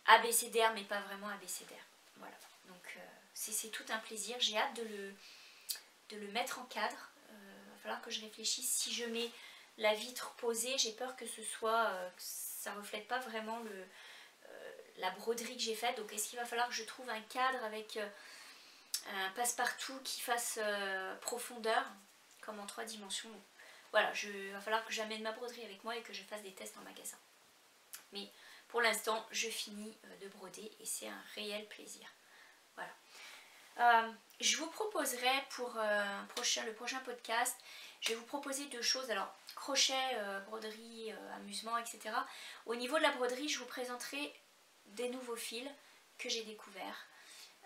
abécédaire, mais pas vraiment abécédaire. Voilà, donc c'est tout un plaisir. J'ai hâte de le mettre en cadre. Il va falloir que je réfléchisse. Si je mets la vitre posée, j'ai peur que ce soit, que ça reflète pas vraiment la broderie que j'ai faite. Donc est-ce qu'il va falloir que je trouve un cadre avec un passe-partout qui fasse profondeur, comme en 3 dimensions. Donc, voilà, il va falloir que j'amène ma broderie avec moi et que je fasse des tests en magasin. Mais pour l'instant, je finis de broder et c'est un réel plaisir. Voilà. Je vous proposerai pour le prochain podcast, je vais vous proposer 2 choses. Alors, crochet, broderie, amusement, etc. Au niveau de la broderie, je vous présenterai des nouveaux fils que j'ai découverts.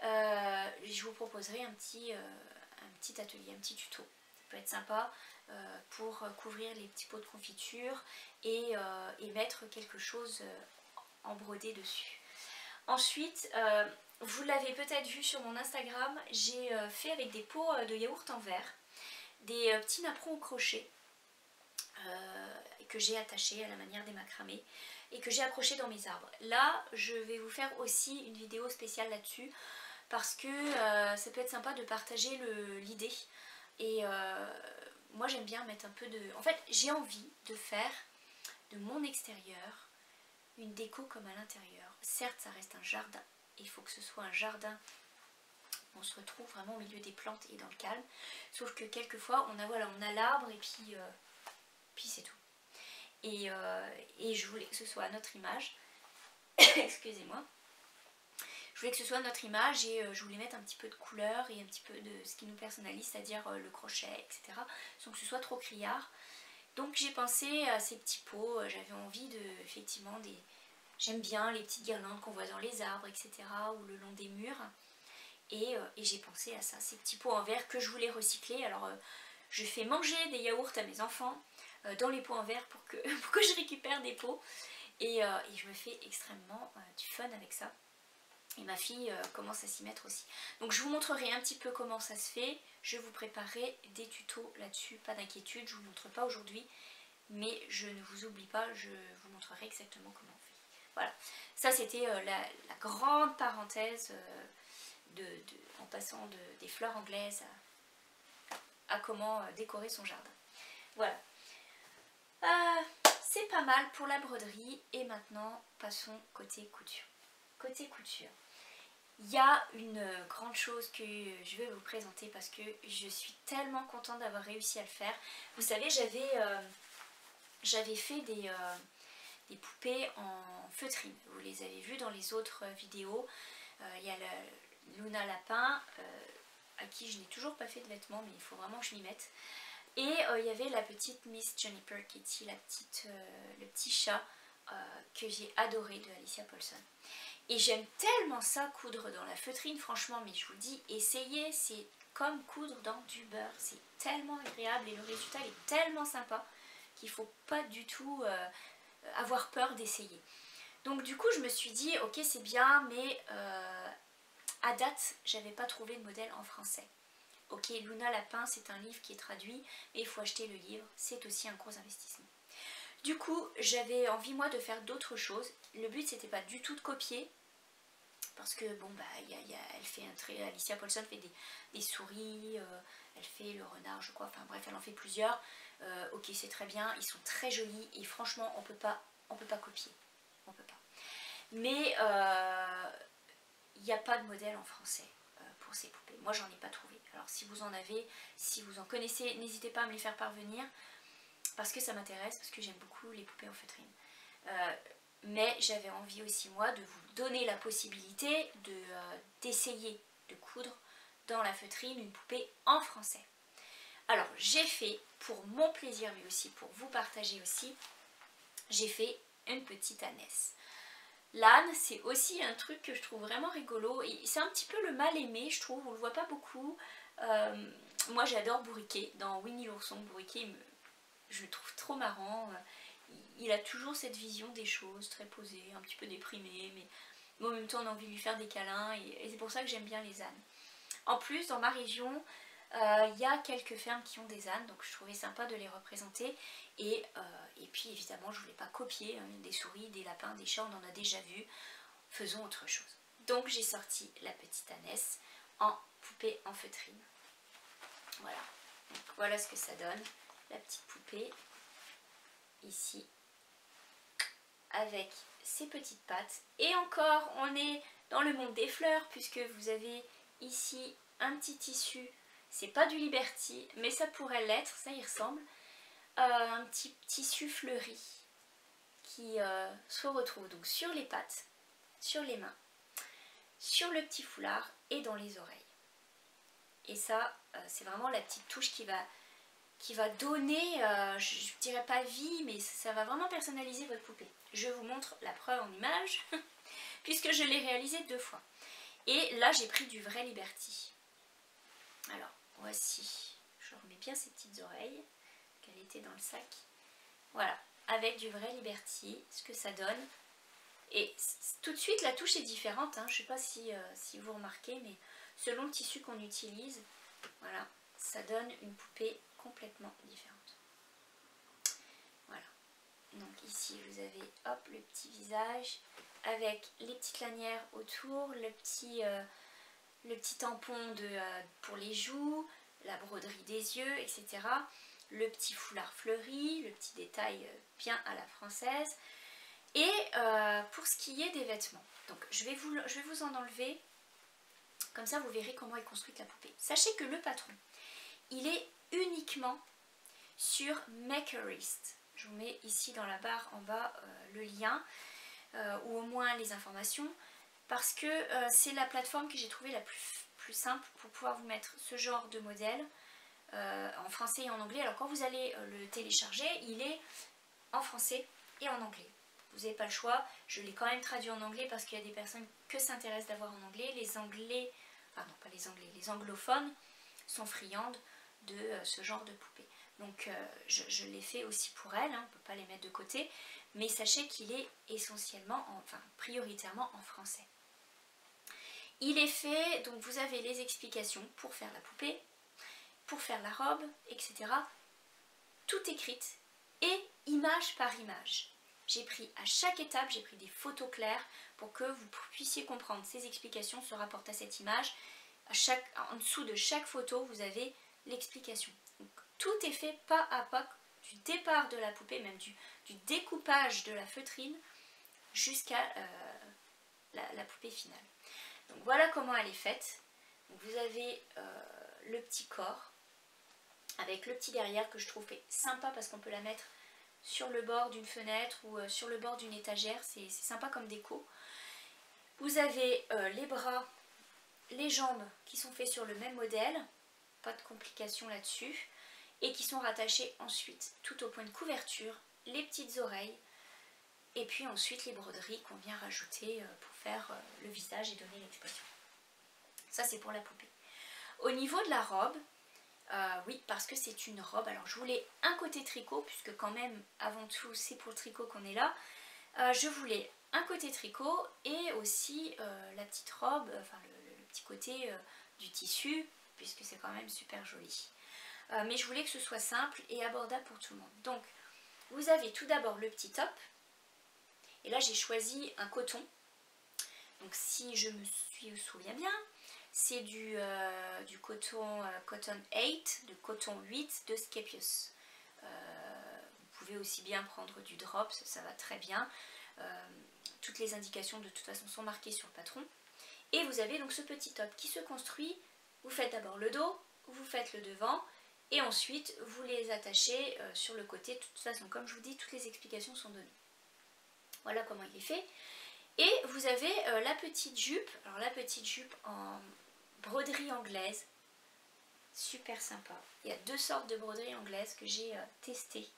Je vous proposerai un petit atelier, un petit tuto. Ça peut être sympa pour couvrir les petits pots de confiture et mettre quelque chose en brodé dessus. Ensuite, vous l'avez peut-être vu sur mon Instagram, j'ai fait avec des pots de yaourt en verre des petits napperons au crochet que j'ai attachés à la manière des macramés et que j'ai accrochés dans mes arbres. Là, je vais vous faire aussi une vidéo spéciale là-dessus parce que ça peut être sympa de partager l'idée. Et moi, j'aime bien mettre un peu de... En fait, j'ai envie de faire de mon extérieur une déco comme à l'intérieur. Certes, ça reste un jardin. Il faut que ce soit un jardin. On se retrouve vraiment au milieu des plantes et dans le calme. Sauf que quelquefois, on a l'arbre et puis c'est tout. Et je voulais que ce soit à notre image. Excusez-moi. Je voulais que ce soit notre image et je voulais mettre un petit peu de couleur et un petit peu de ce qui nous personnalise, c'est-à-dire le crochet, etc. Sans que ce soit trop criard. Donc j'ai pensé à ces petits pots, j'avais envie de, effectivement, j'aime bien les petites guirlandes qu'on voit dans les arbres, etc. ou le long des murs. Et j'ai pensé à ça, ces petits pots en verre que je voulais recycler. Alors je fais manger des yaourts à mes enfants dans les pots en verre pour que je récupère des pots. Et je me fais extrêmement du fun avec ça. Et ma fille commence à s'y mettre aussi. Donc je vous montrerai un petit peu comment ça se fait. Je vous préparerai des tutos là-dessus, pas d'inquiétude, je ne vous montre pas aujourd'hui. Mais je ne vous oublie pas, je vous montrerai exactement comment on fait. Voilà, ça c'était la grande parenthèse en passant des fleurs anglaises à comment décorer son jardin. Voilà. C'est pas mal pour la broderie. Et maintenant, passons côté couture. Côté couture. Il y a une grande chose que je vais vous présenter parce que je suis tellement contente d'avoir réussi à le faire. Vous savez, j'avais fait des poupées en feutrine. Vous les avez vues dans les autres vidéos. Il y a Luna Lapin, à qui je n'ai toujours pas fait de vêtements, mais il faut vraiment que je m'y mette. Et il y avait la petite Miss Juniper Kitty, le petit chat que j'ai adoré de Alicia Paulson. Et j'aime tellement ça, coudre dans la feutrine, franchement, mais je vous le dis, essayez, c'est comme coudre dans du beurre. C'est tellement agréable et le résultat est tellement sympa qu'il ne faut pas du tout avoir peur d'essayer. Donc du coup, je me suis dit, ok, c'est bien, mais à date, j'avais pas trouvé de modèle en français. Ok, Luna Lapin, c'est un livre qui est traduit, mais il faut acheter le livre, c'est aussi un gros investissement. Du coup, j'avais envie, moi, de faire d'autres choses. Le but, c'était pas du tout de copier, parce que, bon, bah, elle fait un trait, Alicia Paulson fait des souris, elle fait le renard, je crois, enfin bref, elle en fait plusieurs. Ok, c'est très bien, ils sont très jolis, et franchement, on peut pas copier, on peut pas. Mais il n'y a pas de modèle en français pour ces poupées. Moi, j'en ai pas trouvé. Alors, si vous en avez, si vous en connaissez, n'hésitez pas à me les faire parvenir, parce que ça m'intéresse, parce que j'aime beaucoup les poupées en feutrine. Mais j'avais envie aussi, moi, de vous donner la possibilité d'essayer de coudre dans la feutrine une poupée en français. Alors, j'ai fait, pour mon plaisir, mais aussi pour vous partager aussi, j'ai fait une petite ânesse. L'âne, c'est aussi un truc que je trouve vraiment rigolo. C'est un petit peu le mal aimé, je trouve, on le voit pas beaucoup. Moi, j'adore Bourriquet, dans Winnie l'ourson. Bourriquet, je le trouve trop marrant. Il a toujours cette vision des choses, très posée, un petit peu déprimée, mais en même temps, on a envie de lui faire des câlins, et c'est pour ça que j'aime bien les ânes. En plus, dans ma région, Il y a quelques fermes qui ont des ânes, donc je trouvais sympa de les représenter. Et puis évidemment, je voulais pas copier des souris, des lapins, des chats, on en a déjà vu. Faisons autre chose. Donc j'ai sorti la petite ânesse en poupée en feutrine. Voilà. Donc, voilà ce que ça donne. La petite poupée, ici, avec ses petites pattes. Et encore, on est dans le monde des fleurs, puisque vous avez ici un petit tissu. C'est pas du Liberty, mais ça pourrait l'être, ça y ressemble. Un petit tissu fleuri qui se retrouve donc sur les pattes, sur les mains, sur le petit foulard et dans les oreilles. Et ça, c'est vraiment la petite touche qui va donner, je dirais pas vie, mais ça va vraiment personnaliser votre poupée. Je vous montre la preuve en image, puisque je l'ai réalisée 2 fois. Et là, j'ai pris du vrai Liberty. Alors, voici, je remets bien ces petites oreilles, qu'elle était dans le sac. Voilà, avec du vrai Liberty, ce que ça donne. Et tout de suite, la touche est différente, hein. Je ne sais pas si vous remarquez, mais selon le tissu qu'on utilise, voilà, ça donne une poupée complètement différente. Voilà. Donc ici, vous avez hop, le petit visage avec les petites lanières autour, le petit tampon pour les joues, la broderie des yeux, etc. Le petit foulard fleuri, le petit détail bien à la française. Et pour ce qui est des vêtements, donc je vais vous en enlever, comme ça vous verrez comment est construite la poupée. Sachez que le patron, il est uniquement sur Makerist. Je vous mets ici dans la barre en bas le lien, ou au moins les informations, parce que c'est la plateforme que j'ai trouvée la plus simple pour pouvoir vous mettre ce genre de modèle en français et en anglais. Alors quand vous allez le télécharger, il est en français et en anglais. Vous n'avez pas le choix, je l'ai quand même traduit en anglais parce qu'il y a des personnes que ça intéresse d'avoir en anglais. Les anglais, enfin non pas les anglais, les anglophones sont friandes de ce genre de poupée. Donc je l'ai fait aussi pour elles, hein, on ne peut pas les mettre de côté, mais sachez qu'il est essentiellement, enfin prioritairement en français. Il est fait, donc vous avez les explications pour faire la poupée, pour faire la robe, etc. Tout écrite et image par image. J'ai pris à chaque étape, j'ai pris des photos claires pour que vous puissiez comprendre. Ces explications se rapportent à cette image. En dessous de chaque photo, vous avez l'explication. Tout est fait pas à pas, du départ de la poupée, même du découpage de la feutrine jusqu'à la poupée finale. Donc voilà comment elle est faite. Donc vous avez le petit corps avec le petit derrière que je trouve sympa parce qu'on peut la mettre sur le bord d'une fenêtre ou sur le bord d'une étagère, c'est sympa comme déco. Vous avez les bras, les jambes qui sont faits sur le même modèle, pas de complications là-dessus, et qui sont rattachés ensuite tout au point de couverture, les petites oreilles, et puis ensuite les broderies qu'on vient rajouter pour faire le visage et donner l'expression. Ça c'est pour la poupée. Au niveau de la robe, oui, parce que c'est une robe. Alors je voulais un côté tricot, puisque quand même, avant tout, c'est pour le tricot qu'on est là. Je voulais un côté tricot et aussi la petite robe, enfin le petit côté du tissu, puisque c'est quand même super joli. Mais je voulais que ce soit simple et abordable pour tout le monde. Donc, vous avez tout d'abord le petit top. Et là, j'ai choisi un coton. Donc, si je me souviens bien, c'est du coton Cotton 8, de coton 8 de Skepios. Vous pouvez aussi bien prendre du drops, ça va très bien. Toutes les indications de toute façon sont marquées sur le patron. Et vous avez donc ce petit top qui se construit. Vous faites d'abord le dos, vous faites le devant, et ensuite vous les attachez sur le côté. De toute façon, comme je vous dis, toutes les explications sont données. Voilà comment il est fait. Et vous avez la petite jupe. Alors la petite jupe en broderie anglaise, super sympa. Il y a 2 sortes de broderie anglaise que j'ai testées,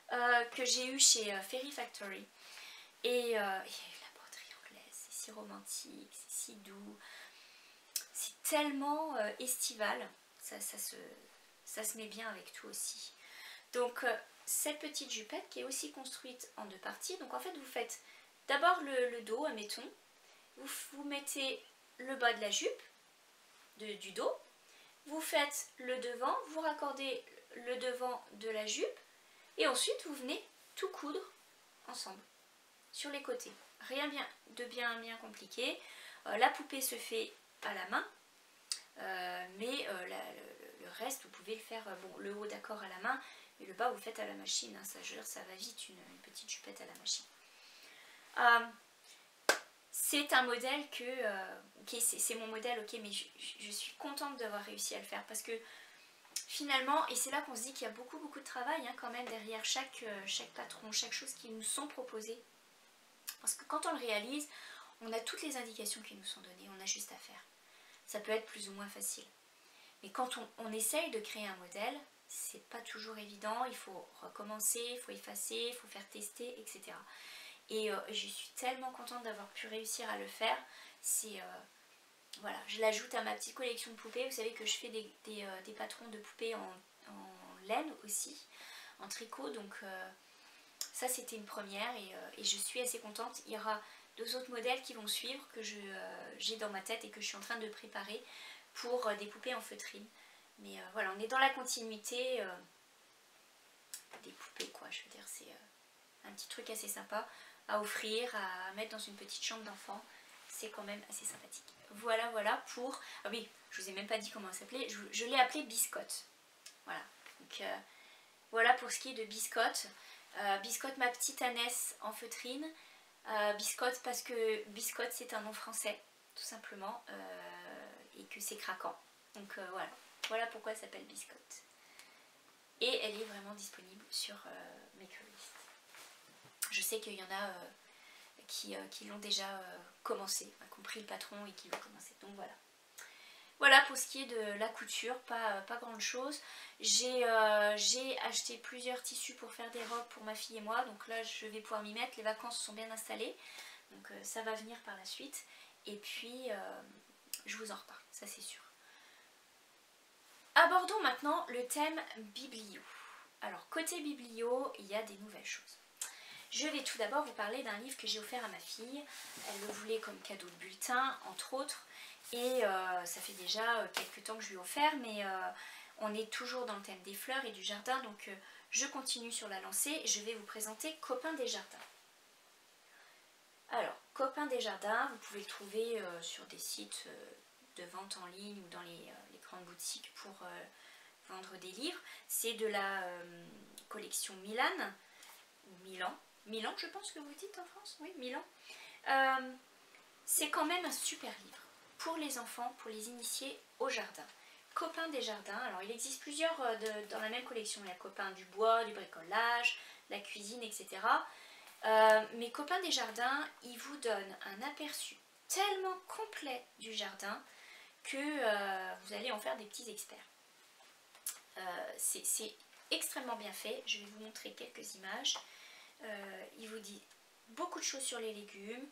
que j'ai eu chez Fairy Factory. Et la broderie anglaise, c'est si romantique, c'est si doux, c'est tellement estival, ça se met bien avec tout aussi. Donc cette petite jupette qui est aussi construite en 2 parties. Donc en fait vous faites d'abord le dos, admettons, vous mettez le bas de la jupe, du dos, vous faites le devant, vous raccordez le devant de la jupe et ensuite vous venez tout coudre ensemble sur les côtés. Rien de bien compliqué. La poupée se fait à la main, mais le reste vous pouvez le faire, bon, le haut d'accord à la main, mais le bas vous le faites à la machine, hein, ça, je veux dire, ça va vite, une petite jupette à la machine. C'est un modèle ok, c'est mon modèle, ok, mais je suis contente d'avoir réussi à le faire parce que finalement, et c'est là qu'on se dit qu'il y a beaucoup de travail hein, quand même derrière chaque patron, chaque chose qui nous sont proposées. Parce que quand on le réalise, on a toutes les indications qui nous sont données, on a juste à faire. Ça peut être plus ou moins facile. Mais quand on essaye de créer un modèle, c'est pas toujours évident, il faut recommencer, il faut effacer, il faut faire tester, etc. Et je suis tellement contente d'avoir pu réussir à le faire. C'est voilà, je l'ajoute à ma petite collection de poupées. Vous savez que je fais des patrons de poupées en laine aussi, en tricot. Donc ça c'était une première et je suis assez contente. Il y aura 2 autres modèles qui vont suivre que j'ai dans ma tête et que je suis en train de préparer pour des poupées en feutrine. Mais voilà, on est dans la continuité des poupées quoi, je veux dire, c'est un petit truc assez sympa à offrir, à mettre dans une petite chambre d'enfant, c'est quand même assez sympathique. Voilà pour... Ah oui, je vous ai même pas dit comment elle s'appelait, je l'ai appelée Biscotte. Voilà, donc voilà pour ce qui est de Biscotte. Biscotte, ma petite ânesse en feutrine. Biscotte parce que Biscotte c'est un nom français, tout simplement, et que c'est craquant. Donc voilà pourquoi elle s'appelle Biscotte. Et elle est vraiment disponible sur Makerlist. Je sais qu'il y en a qui l'ont déjà commencé, compris le patron et qui l'ont commencé. Donc voilà. Voilà pour ce qui est de la couture, pas grande chose. J'ai acheté plusieurs tissus pour faire des robes pour ma fille et moi. Donc là je vais pouvoir m'y mettre. Les vacances sont bien installées. Donc ça va venir par la suite. Et puis je vous en reparle, ça c'est sûr. Abordons maintenant le thème biblio. Alors côté biblio, il y a des nouvelles choses. Je vais tout d'abord vous parler d'un livre que j'ai offert à ma fille. Elle le voulait comme cadeau de bulletin, entre autres. Et ça fait déjà quelques temps que je lui ai offert, mais on est toujours dans le thème des fleurs et du jardin. Donc je continue sur la lancée. Je vais vous présenter Copain des jardins. Alors, Copain des jardins, vous pouvez le trouver sur des sites de vente en ligne ou dans les grandes boutiques pour vendre des livres. C'est de la collection Milan, ou Milan, je pense que vous dites en France, oui, Milan. C'est quand même un super livre pour les enfants, pour les initier au jardin. Copain des jardins, alors il existe plusieurs dans la même collection. Il y a Copain du bois, du bricolage, la cuisine, etc. Mais Copain des jardins, il vous donne un aperçu tellement complet du jardin que vous allez en faire des petits experts. C'est extrêmement bien fait, je vais vous montrer quelques images. Il vous dit beaucoup de choses sur les légumes.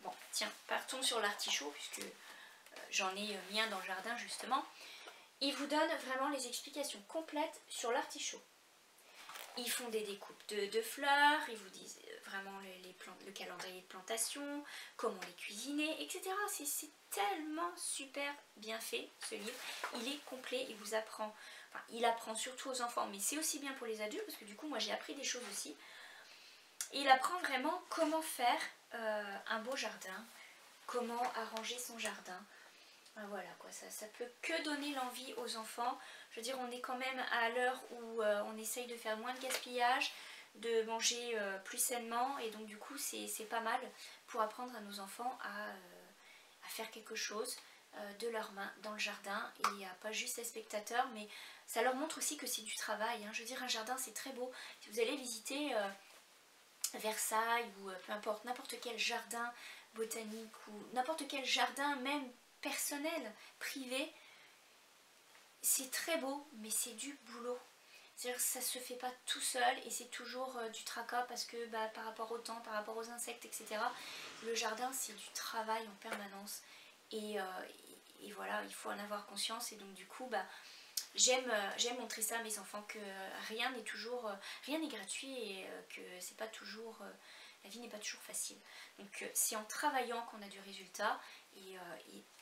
Bon, tiens, partons sur l'artichaut, puisque j'en ai mis un dans le jardin justement. Il vous donne vraiment les explications complètes sur l'artichaut. Ils font des découpes de fleurs, ils vous disent vraiment le calendrier de plantation, comment les cuisiner, etc. C'est tellement super bien fait ce livre. Il est complet, il vous apprend, enfin, il apprend surtout aux enfants, mais c'est aussi bien pour les adultes, parce que du coup moi j'ai appris des choses aussi. Et il apprend vraiment comment faire un beau jardin, comment arranger son jardin. Voilà quoi, ça peut que donner l'envie aux enfants. Je veux dire, on est quand même à l'heure où on essaye de faire moins de gaspillage, de manger plus sainement, et donc du coup c'est pas mal pour apprendre à nos enfants à faire quelque chose de leurs mains dans le jardin, et pas juste être spectateurs, mais ça leur montre aussi que c'est du travail, hein. Je veux dire, un jardin c'est très beau. Si vous allez visiter Versailles ou peu importe, n'importe quel jardin botanique ou n'importe quel jardin même personnel, privé, c'est très beau, mais c'est du boulot. C'est-à-dire que ça se fait pas tout seul et c'est toujours du tracas parce que par rapport au temps, par rapport aux insectes, etc. Le jardin, c'est du travail en permanence. Et voilà, il faut en avoir conscience. Et donc du coup, j'aime montrer ça à mes enfants, que rien n'est gratuit et que c'est pas toujours la vie n'est pas toujours facile. Donc c'est en travaillant qu'on a du résultat. Et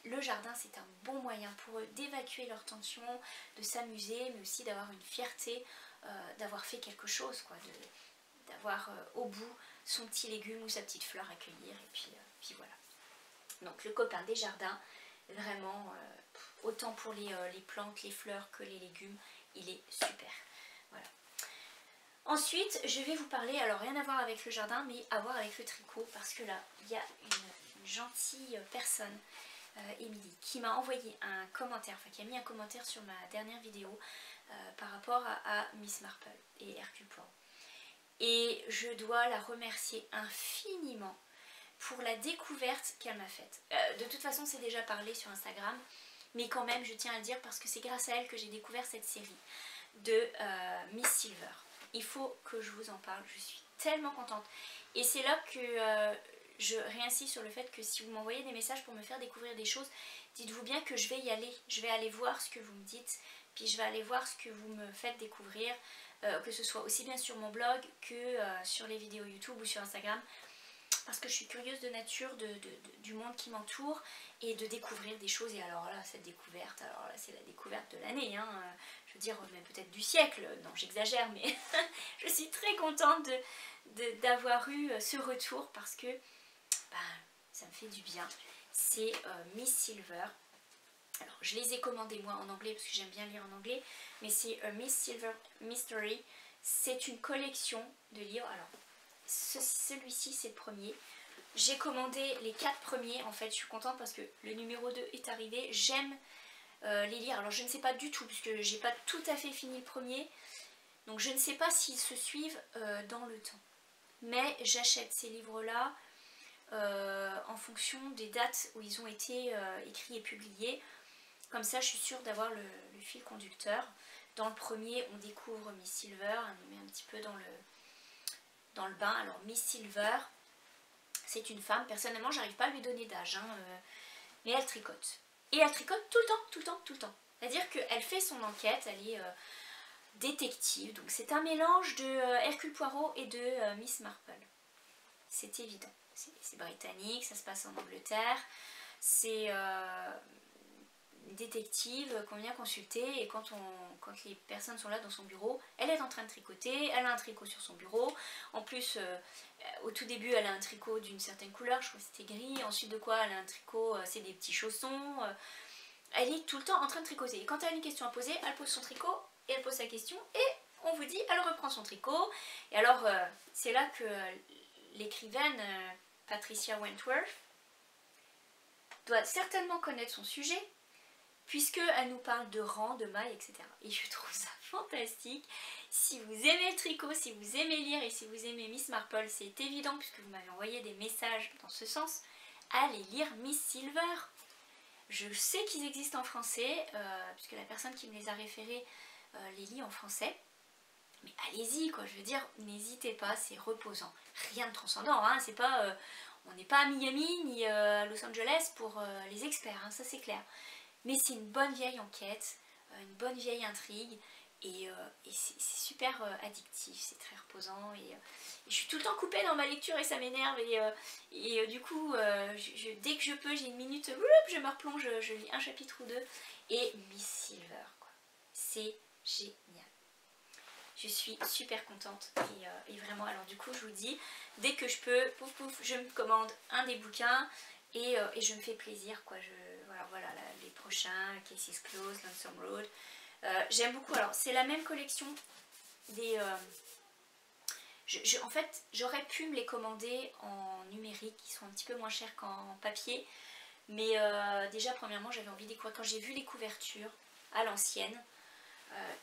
le jardin, c'est un bon moyen pour eux d'évacuer leur tension, de s'amuser, mais aussi d'avoir une fierté d'avoir fait quelque chose, quoi, d'avoir au bout son petit légume ou sa petite fleur à cueillir. Et puis voilà. Donc le copain des jardins, vraiment, autant pour les plantes, les fleurs que les légumes, il est super. Voilà. Ensuite, je vais vous parler, alors rien à voir avec le jardin, mais à voir avec le tricot, parce que là, il y a une gentille personne, Émilie, qui m'a envoyé un commentaire, enfin qui a mis un commentaire sur ma dernière vidéo par rapport à Miss Marple et Hercule Poirot. Et je dois la remercier infiniment pour la découverte qu'elle m'a faite. De toute façon, c'est déjà parlé sur Instagram, mais quand même, je tiens à le dire parce que c'est grâce à elle que j'ai découvert cette série de Miss Silver. Il faut que je vous en parle, je suis tellement contente. Et c'est là que je réinsiste sur le fait que si vous m'envoyez des messages pour me faire découvrir des choses, dites-vous bien que je vais y aller. Je vais aller voir ce que vous me dites, puis je vais aller voir ce que vous me faites découvrir, que ce soit aussi bien sur mon blog que sur les vidéos YouTube ou sur Instagram. Parce que je suis curieuse de nature du monde qui m'entoure et de découvrir des choses. Et alors là, cette découverte, alors là, c'est la découverte de l'année, hein. Je veux dire, même peut-être du siècle. Non, j'exagère, mais je suis très contente d'avoir eu ce retour parce que ça me fait du bien. C'est Miss Silver. Alors, je les ai commandés moi en anglais parce que j'aime bien lire en anglais, mais c'est Miss Silver Mystery. C'est une collection de livres. Alors, celui-ci c'est le premier. J'ai commandé les 4 premiers, en fait je suis contente parce que le numéro 2 est arrivé. J'aime les lire, alors je ne sais pas du tout puisque j'ai pas tout à fait fini le premier, donc je ne sais pas s'ils se suivent dans le temps, mais j'achète ces livres là en fonction des dates où ils ont été écrits et publiés, comme ça je suis sûre d'avoir le fil conducteur. Dans le premier on découvre Miss Silver, on met un petit peu dans le bain. Alors Miss Silver, c'est une femme, personnellement j'arrive pas à lui donner d'âge, hein, mais elle tricote. Et elle tricote tout le temps, tout le temps, tout le temps. C'est-à-dire qu'elle fait son enquête, elle est détective, donc c'est un mélange de Hercule Poirot et de Miss Marple. C'est évident, c'est britannique, ça se passe en Angleterre, c'est détective qu'on vient consulter et quand les personnes sont là dans son bureau, elle est en train de tricoter, elle a un tricot sur son bureau. En plus, au tout début, elle a un tricot d'une certaine couleur, je crois que c'était gris. Ensuite de quoi, elle a un tricot, c'est des petits chaussons. Elle est tout le temps en train de tricoter. Et quand elle a une question à poser, elle pose son tricot et elle pose sa question et on vous dit, elle reprend son tricot. Et alors, c'est là que l'écrivaine Patricia Wentworth doit certainement connaître son sujet, puisqu'elle nous parle de rang, de mailles, etc. Et je trouve ça fantastique. Si vous aimez le tricot, si vous aimez lire et si vous aimez Miss Marple, c'est évident puisque vous m'avez envoyé des messages dans ce sens, allez lire Miss Silver. Je sais qu'ils existent en français, puisque la personne qui me les a référés les lit en français. Mais allez-y, quoi, je veux dire, n'hésitez pas, c'est reposant. Rien de transcendant, hein, c'est pas... on n'est pas à Miami ni à Los Angeles pour les experts, hein, ça c'est clair. Mais c'est une bonne vieille enquête, une bonne vieille intrigue, et c'est super addictif, c'est très reposant, et je suis tout le temps coupée dans ma lecture et ça m'énerve, et du coup, dès que je peux, j'ai une minute, je me replonge, je lis un chapitre ou deux, et Miss Silver, quoi. C'est génial. Je suis super contente, et vraiment, alors du coup, je vous dis, dès que je peux, pouf pouf, je me commande un des bouquins, et je me fais plaisir, quoi. Voilà les prochains, Cases Closed, Lonesome Road. J'aime beaucoup. Alors, c'est la même collection des... en fait, j'aurais pu me les commander en numérique, qui sont un petit peu moins chers qu'en papier. Mais déjà, premièrement, j'avais envie de découvrir. Quand j'ai vu les couvertures à l'ancienne,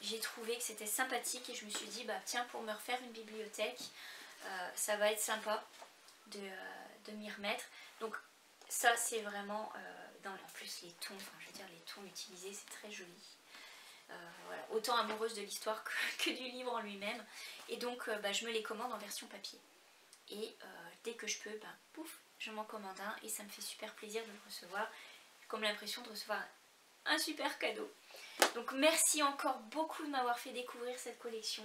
j'ai trouvé que c'était sympathique et je me suis dit, bah tiens, pour me refaire une bibliothèque, ça va être sympa de m'y remettre. Donc, ça, c'est vraiment... en plus, les tons, enfin, je veux dire, les tons utilisés, c'est très joli. Voilà, autant amoureuse de l'histoire que du livre en lui-même. Et donc, je me les commande en version papier. Et dès que je peux, pouf, je m'en commande un. Et ça me fait super plaisir de le recevoir. J'ai comme l'impression de recevoir un super cadeau. Donc, merci encore beaucoup de m'avoir fait découvrir cette collection.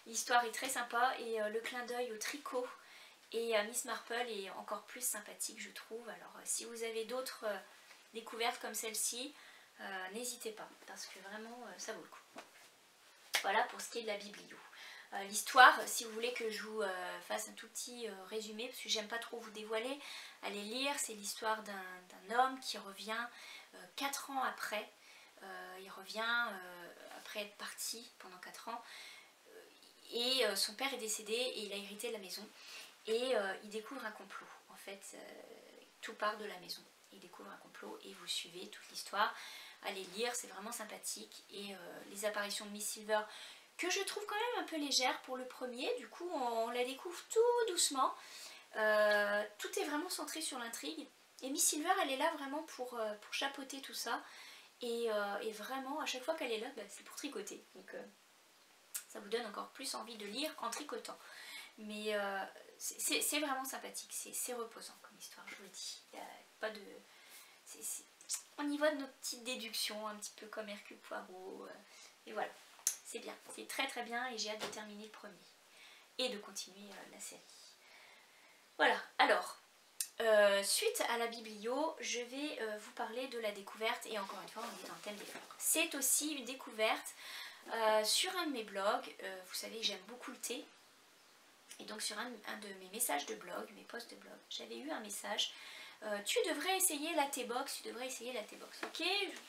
L'histoire est très sympa et le clin d'œil au tricot Et Miss Marple est encore plus sympathique, je trouve. Alors si vous avez d'autres découvertes comme celle-ci, n'hésitez pas, parce que vraiment ça vaut le coup. Voilà pour ce qui est de la biblio. L'histoire, si vous voulez que je vous fasse un tout petit résumé, parce que j'aime pas trop vous dévoiler, allez lire, c'est l'histoire d'un homme qui revient 4 ans après. Il revient après être parti pendant 4 ans, et son père est décédé et il a hérité de la maison. Et il découvre un complot, en fait, tout part de la maison. Il découvre un complot et vous suivez toute l'histoire. Allez lire, c'est vraiment sympathique. Et les apparitions de Miss Silver, que je trouve quand même un peu légère pour le premier, du coup on la découvre tout doucement. Tout est vraiment centré sur l'intrigue. Et Miss Silver, elle est là vraiment pour chapeauter tout ça. Et vraiment, à chaque fois qu'elle est là, bah, c'est pour tricoter. Donc ça vous donne encore plus envie de lire en tricotant. Mais c'est vraiment sympathique, c'est reposant comme histoire, je vous le dis. Il n'y a pas de... On y va de nos petites déductions, un petit peu comme Hercule Poirot. Et voilà, c'est bien, c'est très très bien et j'ai hâte de terminer le premier. Et de continuer la série. Voilà, alors, suite à la biblio, je vais vous parler de la découverte. Et encore une fois, on est dans le thème des fleurs. C'est aussi une découverte sur un de mes blogs. Vous savez, j'aime beaucoup le thé. Et donc sur un de mes messages de blog, mes posts de blog, j'avais eu un message. Tu devrais essayer la T-Box, tu devrais essayer la T-Box. Ok,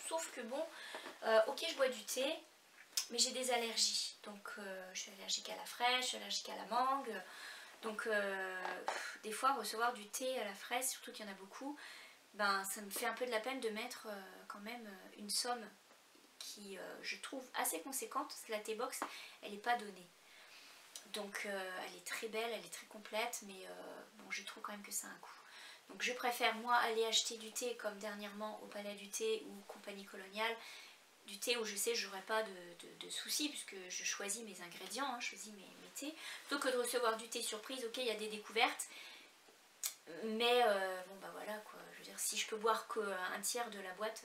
sauf que bon, ok, je bois du thé, mais j'ai des allergies. Donc je suis allergique à la fraise, je suis allergique à la mangue. Donc des fois recevoir du thé à la fraise, surtout qu'il y en a beaucoup, ben ça me fait un peu de la peine de mettre quand même une somme qui je trouve assez conséquente, parce que la T-Box, elle n'est pas donnée. Donc elle est très belle, elle est très complète, mais bon, je trouve quand même que ça a un coût. Donc je préfère moi aller acheter du thé comme dernièrement au Palais du Thé ou Compagnie Coloniale, du thé où je sais que j'aurai pas de soucis puisque je choisis mes ingrédients, hein, je choisis mes thés, plutôt que de recevoir du thé surprise. Ok, il y a des découvertes, mais bon bah voilà quoi, je veux dire, si je peux boire qu'un tiers de la boîte,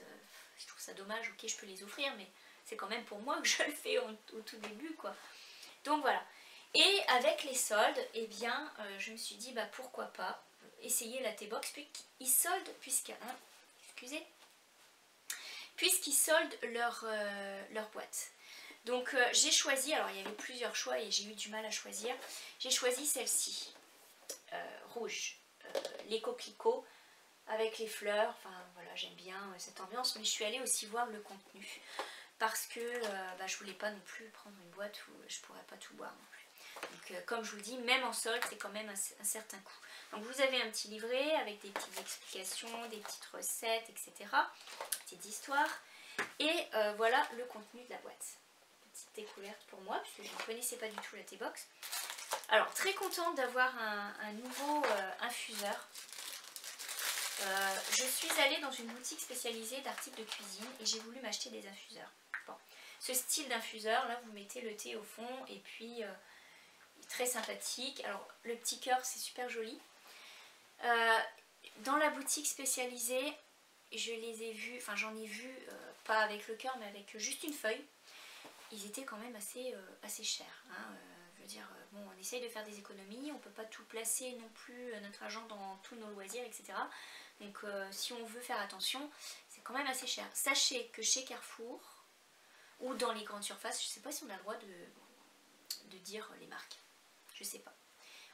je trouve ça dommage. Ok, je peux les offrir, mais c'est quand même pour moi que je le fais au tout début quoi. Donc voilà. Et avec les soldes, eh bien, je me suis dit, bah pourquoi pas essayer la T-Box, puisqu'ils soldent, puisqu'ils soldent leur boîte. Donc j'ai choisi, alors il y avait plusieurs choix et j'ai eu du mal à choisir, j'ai choisi celle-ci, rouge, les coquelicots, avec les fleurs, enfin voilà, j'aime bien cette ambiance, mais je suis allée aussi voir le contenu, parce que bah, je voulais pas non plus prendre une boîte où je pourrais pas tout boire non plus. Donc comme je vous le dis, même en solde, c'est quand même un certain coût. Donc vous avez un petit livret avec des petites explications, des petites recettes, etc. Petites histoires. Et voilà le contenu de la boîte. Petite découverte pour moi, puisque je ne connaissais pas du tout la T-Box. Alors très contente d'avoir un nouveau infuseur. Je suis allée dans une boutique spécialisée d'articles de cuisine et j'ai voulu m'acheter des infuseurs. Bon. Ce style d'infuseur, là vous mettez le thé au fond et puis... très sympathique. Alors le petit cœur, c'est super joli. Dans la boutique spécialisée, je les ai vus, enfin j'en ai vu, pas avec le cœur, mais avec juste une feuille. Ils étaient quand même assez chers. Hein. Je veux dire, bon, on essaye de faire des économies, on peut pas tout placer non plus, notre argent dans tous nos loisirs, etc. Donc si on veut faire attention, c'est quand même assez cher. Sachez que chez Carrefour, ou dans les grandes surfaces, je sais pas si on a le droit de dire les marques. Je sais pas.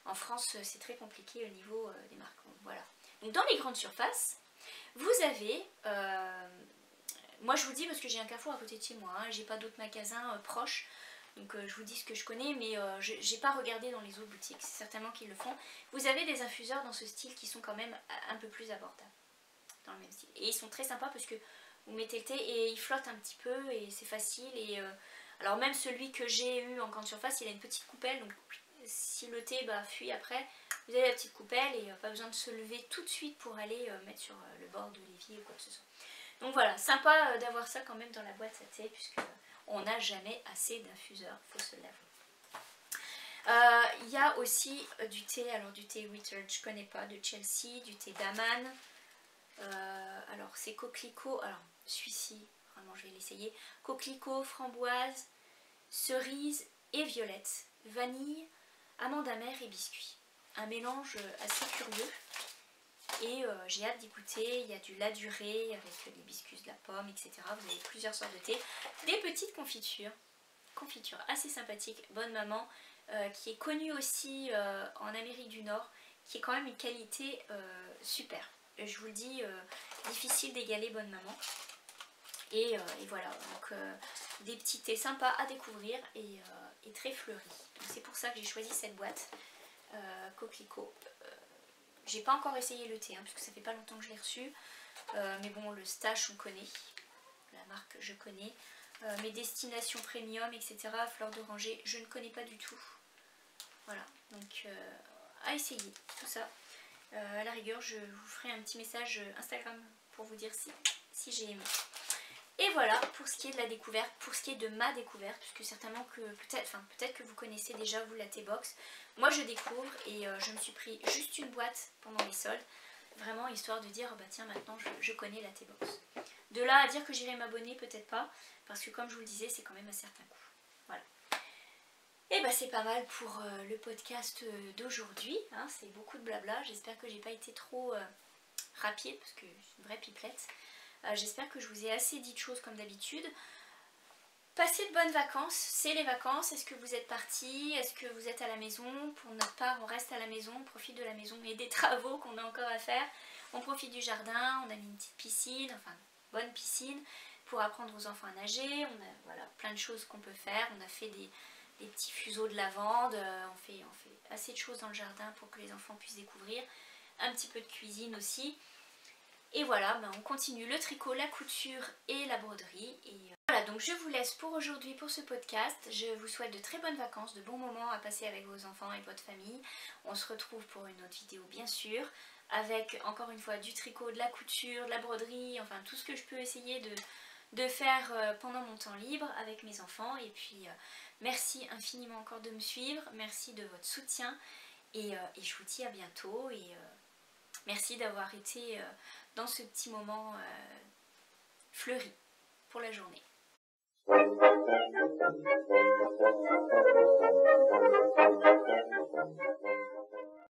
En France, c'est très compliqué au niveau des marques. Donc, voilà. Donc dans les grandes surfaces, vous avez... moi je vous dis parce que j'ai un Carrefour à côté de chez moi. Hein, j'ai pas d'autres magasins proches. Donc je vous dis ce que je connais, mais j'ai pas regardé dans les autres boutiques. C'est certainement qu'ils le font. Vous avez des infuseurs dans ce style qui sont quand même un peu plus abordables. Dans le même style. Et ils sont très sympas parce que vous mettez le thé et il flotte un petit peu et c'est facile. Et alors même celui que j'ai eu en grande surface, il a une petite coupelle. Donc si le thé fuit après, vous avez la petite coupelle et pas besoin de se lever tout de suite pour aller mettre sur le bord de l'évier ou quoi que ce soit. Donc voilà, sympa d'avoir ça quand même dans la boîte à thé, puisque on n'a jamais assez d'infuseurs, il faut se l'avouer. Il y a aussi du thé, alors du thé Withered, je connais pas, de Chelsea, du thé d'Aman. Alors c'est coquelicot, alors celui-ci, vraiment je vais l'essayer. Coquelicot, framboise, cerise et violette, vanille, amande amère et biscuit. un mélange assez curieux. Et j'ai hâte d'y goûter. Il y a du laduré avec l'hibiscus de la pomme, etc. Vous avez plusieurs sortes de thé. Des petites confitures. Confitures assez sympathiques. Bonne Maman, qui est connue aussi en Amérique du Nord, qui est quand même une qualité super. Je vous le dis, difficile d'égaler Bonne Maman. Et voilà, donc des petits thés sympas à découvrir et très fleuris. C'est pour ça que j'ai choisi cette boîte coquelicot. J'ai pas encore essayé le thé, puisque ça fait pas longtemps que je l'ai reçu. Mais bon, le Stache on connaît, la marque je connais. Mes destinations premium, etc. Fleur d'oranger, je ne connais pas du tout. Voilà, donc à essayer tout ça. À la rigueur, je vous ferai un petit message Instagram pour vous dire si j'ai aimé. Et voilà pour ce qui est de la découverte, pour ce qui est de ma découverte, puisque certainement que peut-être que vous connaissez déjà vous la T-Box. Moi je découvre et je me suis pris juste une boîte pendant les soldes, vraiment histoire de dire bah tiens maintenant je connais la T-Box. De là à dire que j'irai m'abonner, peut-être pas, parce que comme je vous le disais c'est quand même un certain coût. Voilà. Et bah c'est pas mal pour le podcast d'aujourd'hui, c'est beaucoup de blabla, j'espère que j'ai pas été trop rapide, parce que je suis une vraie pipelette. J'espère que je vous ai assez dit de choses comme d'habitude. Passez de bonnes vacances, c'est les vacances. Est-ce que vous êtes partis? Est-ce que vous êtes à la maison? Pour notre part, on reste à la maison, on profite de la maison et des travaux qu'on a encore à faire. On profite du jardin, on a mis une petite piscine, enfin une bonne piscine, pour apprendre aux enfants à nager. On a voilà, plein de choses qu'on peut faire. On a fait des petits fuseaux de lavande, on fait assez de choses dans le jardin pour que les enfants puissent découvrir. Un petit peu de cuisine aussi. Et voilà, on continue le tricot, la couture et la broderie. Et voilà, donc je vous laisse pour aujourd'hui pour ce podcast. Je vous souhaite de très bonnes vacances, de bons moments à passer avec vos enfants et votre famille. On se retrouve pour une autre vidéo bien sûr, avec encore une fois du tricot, de la couture, de la broderie, enfin tout ce que je peux essayer de faire pendant mon temps libre avec mes enfants. Et puis merci infiniment encore de me suivre, merci de votre soutien et je vous dis à bientôt. Et merci d'avoir été dans ce petit moment fleuri pour la journée.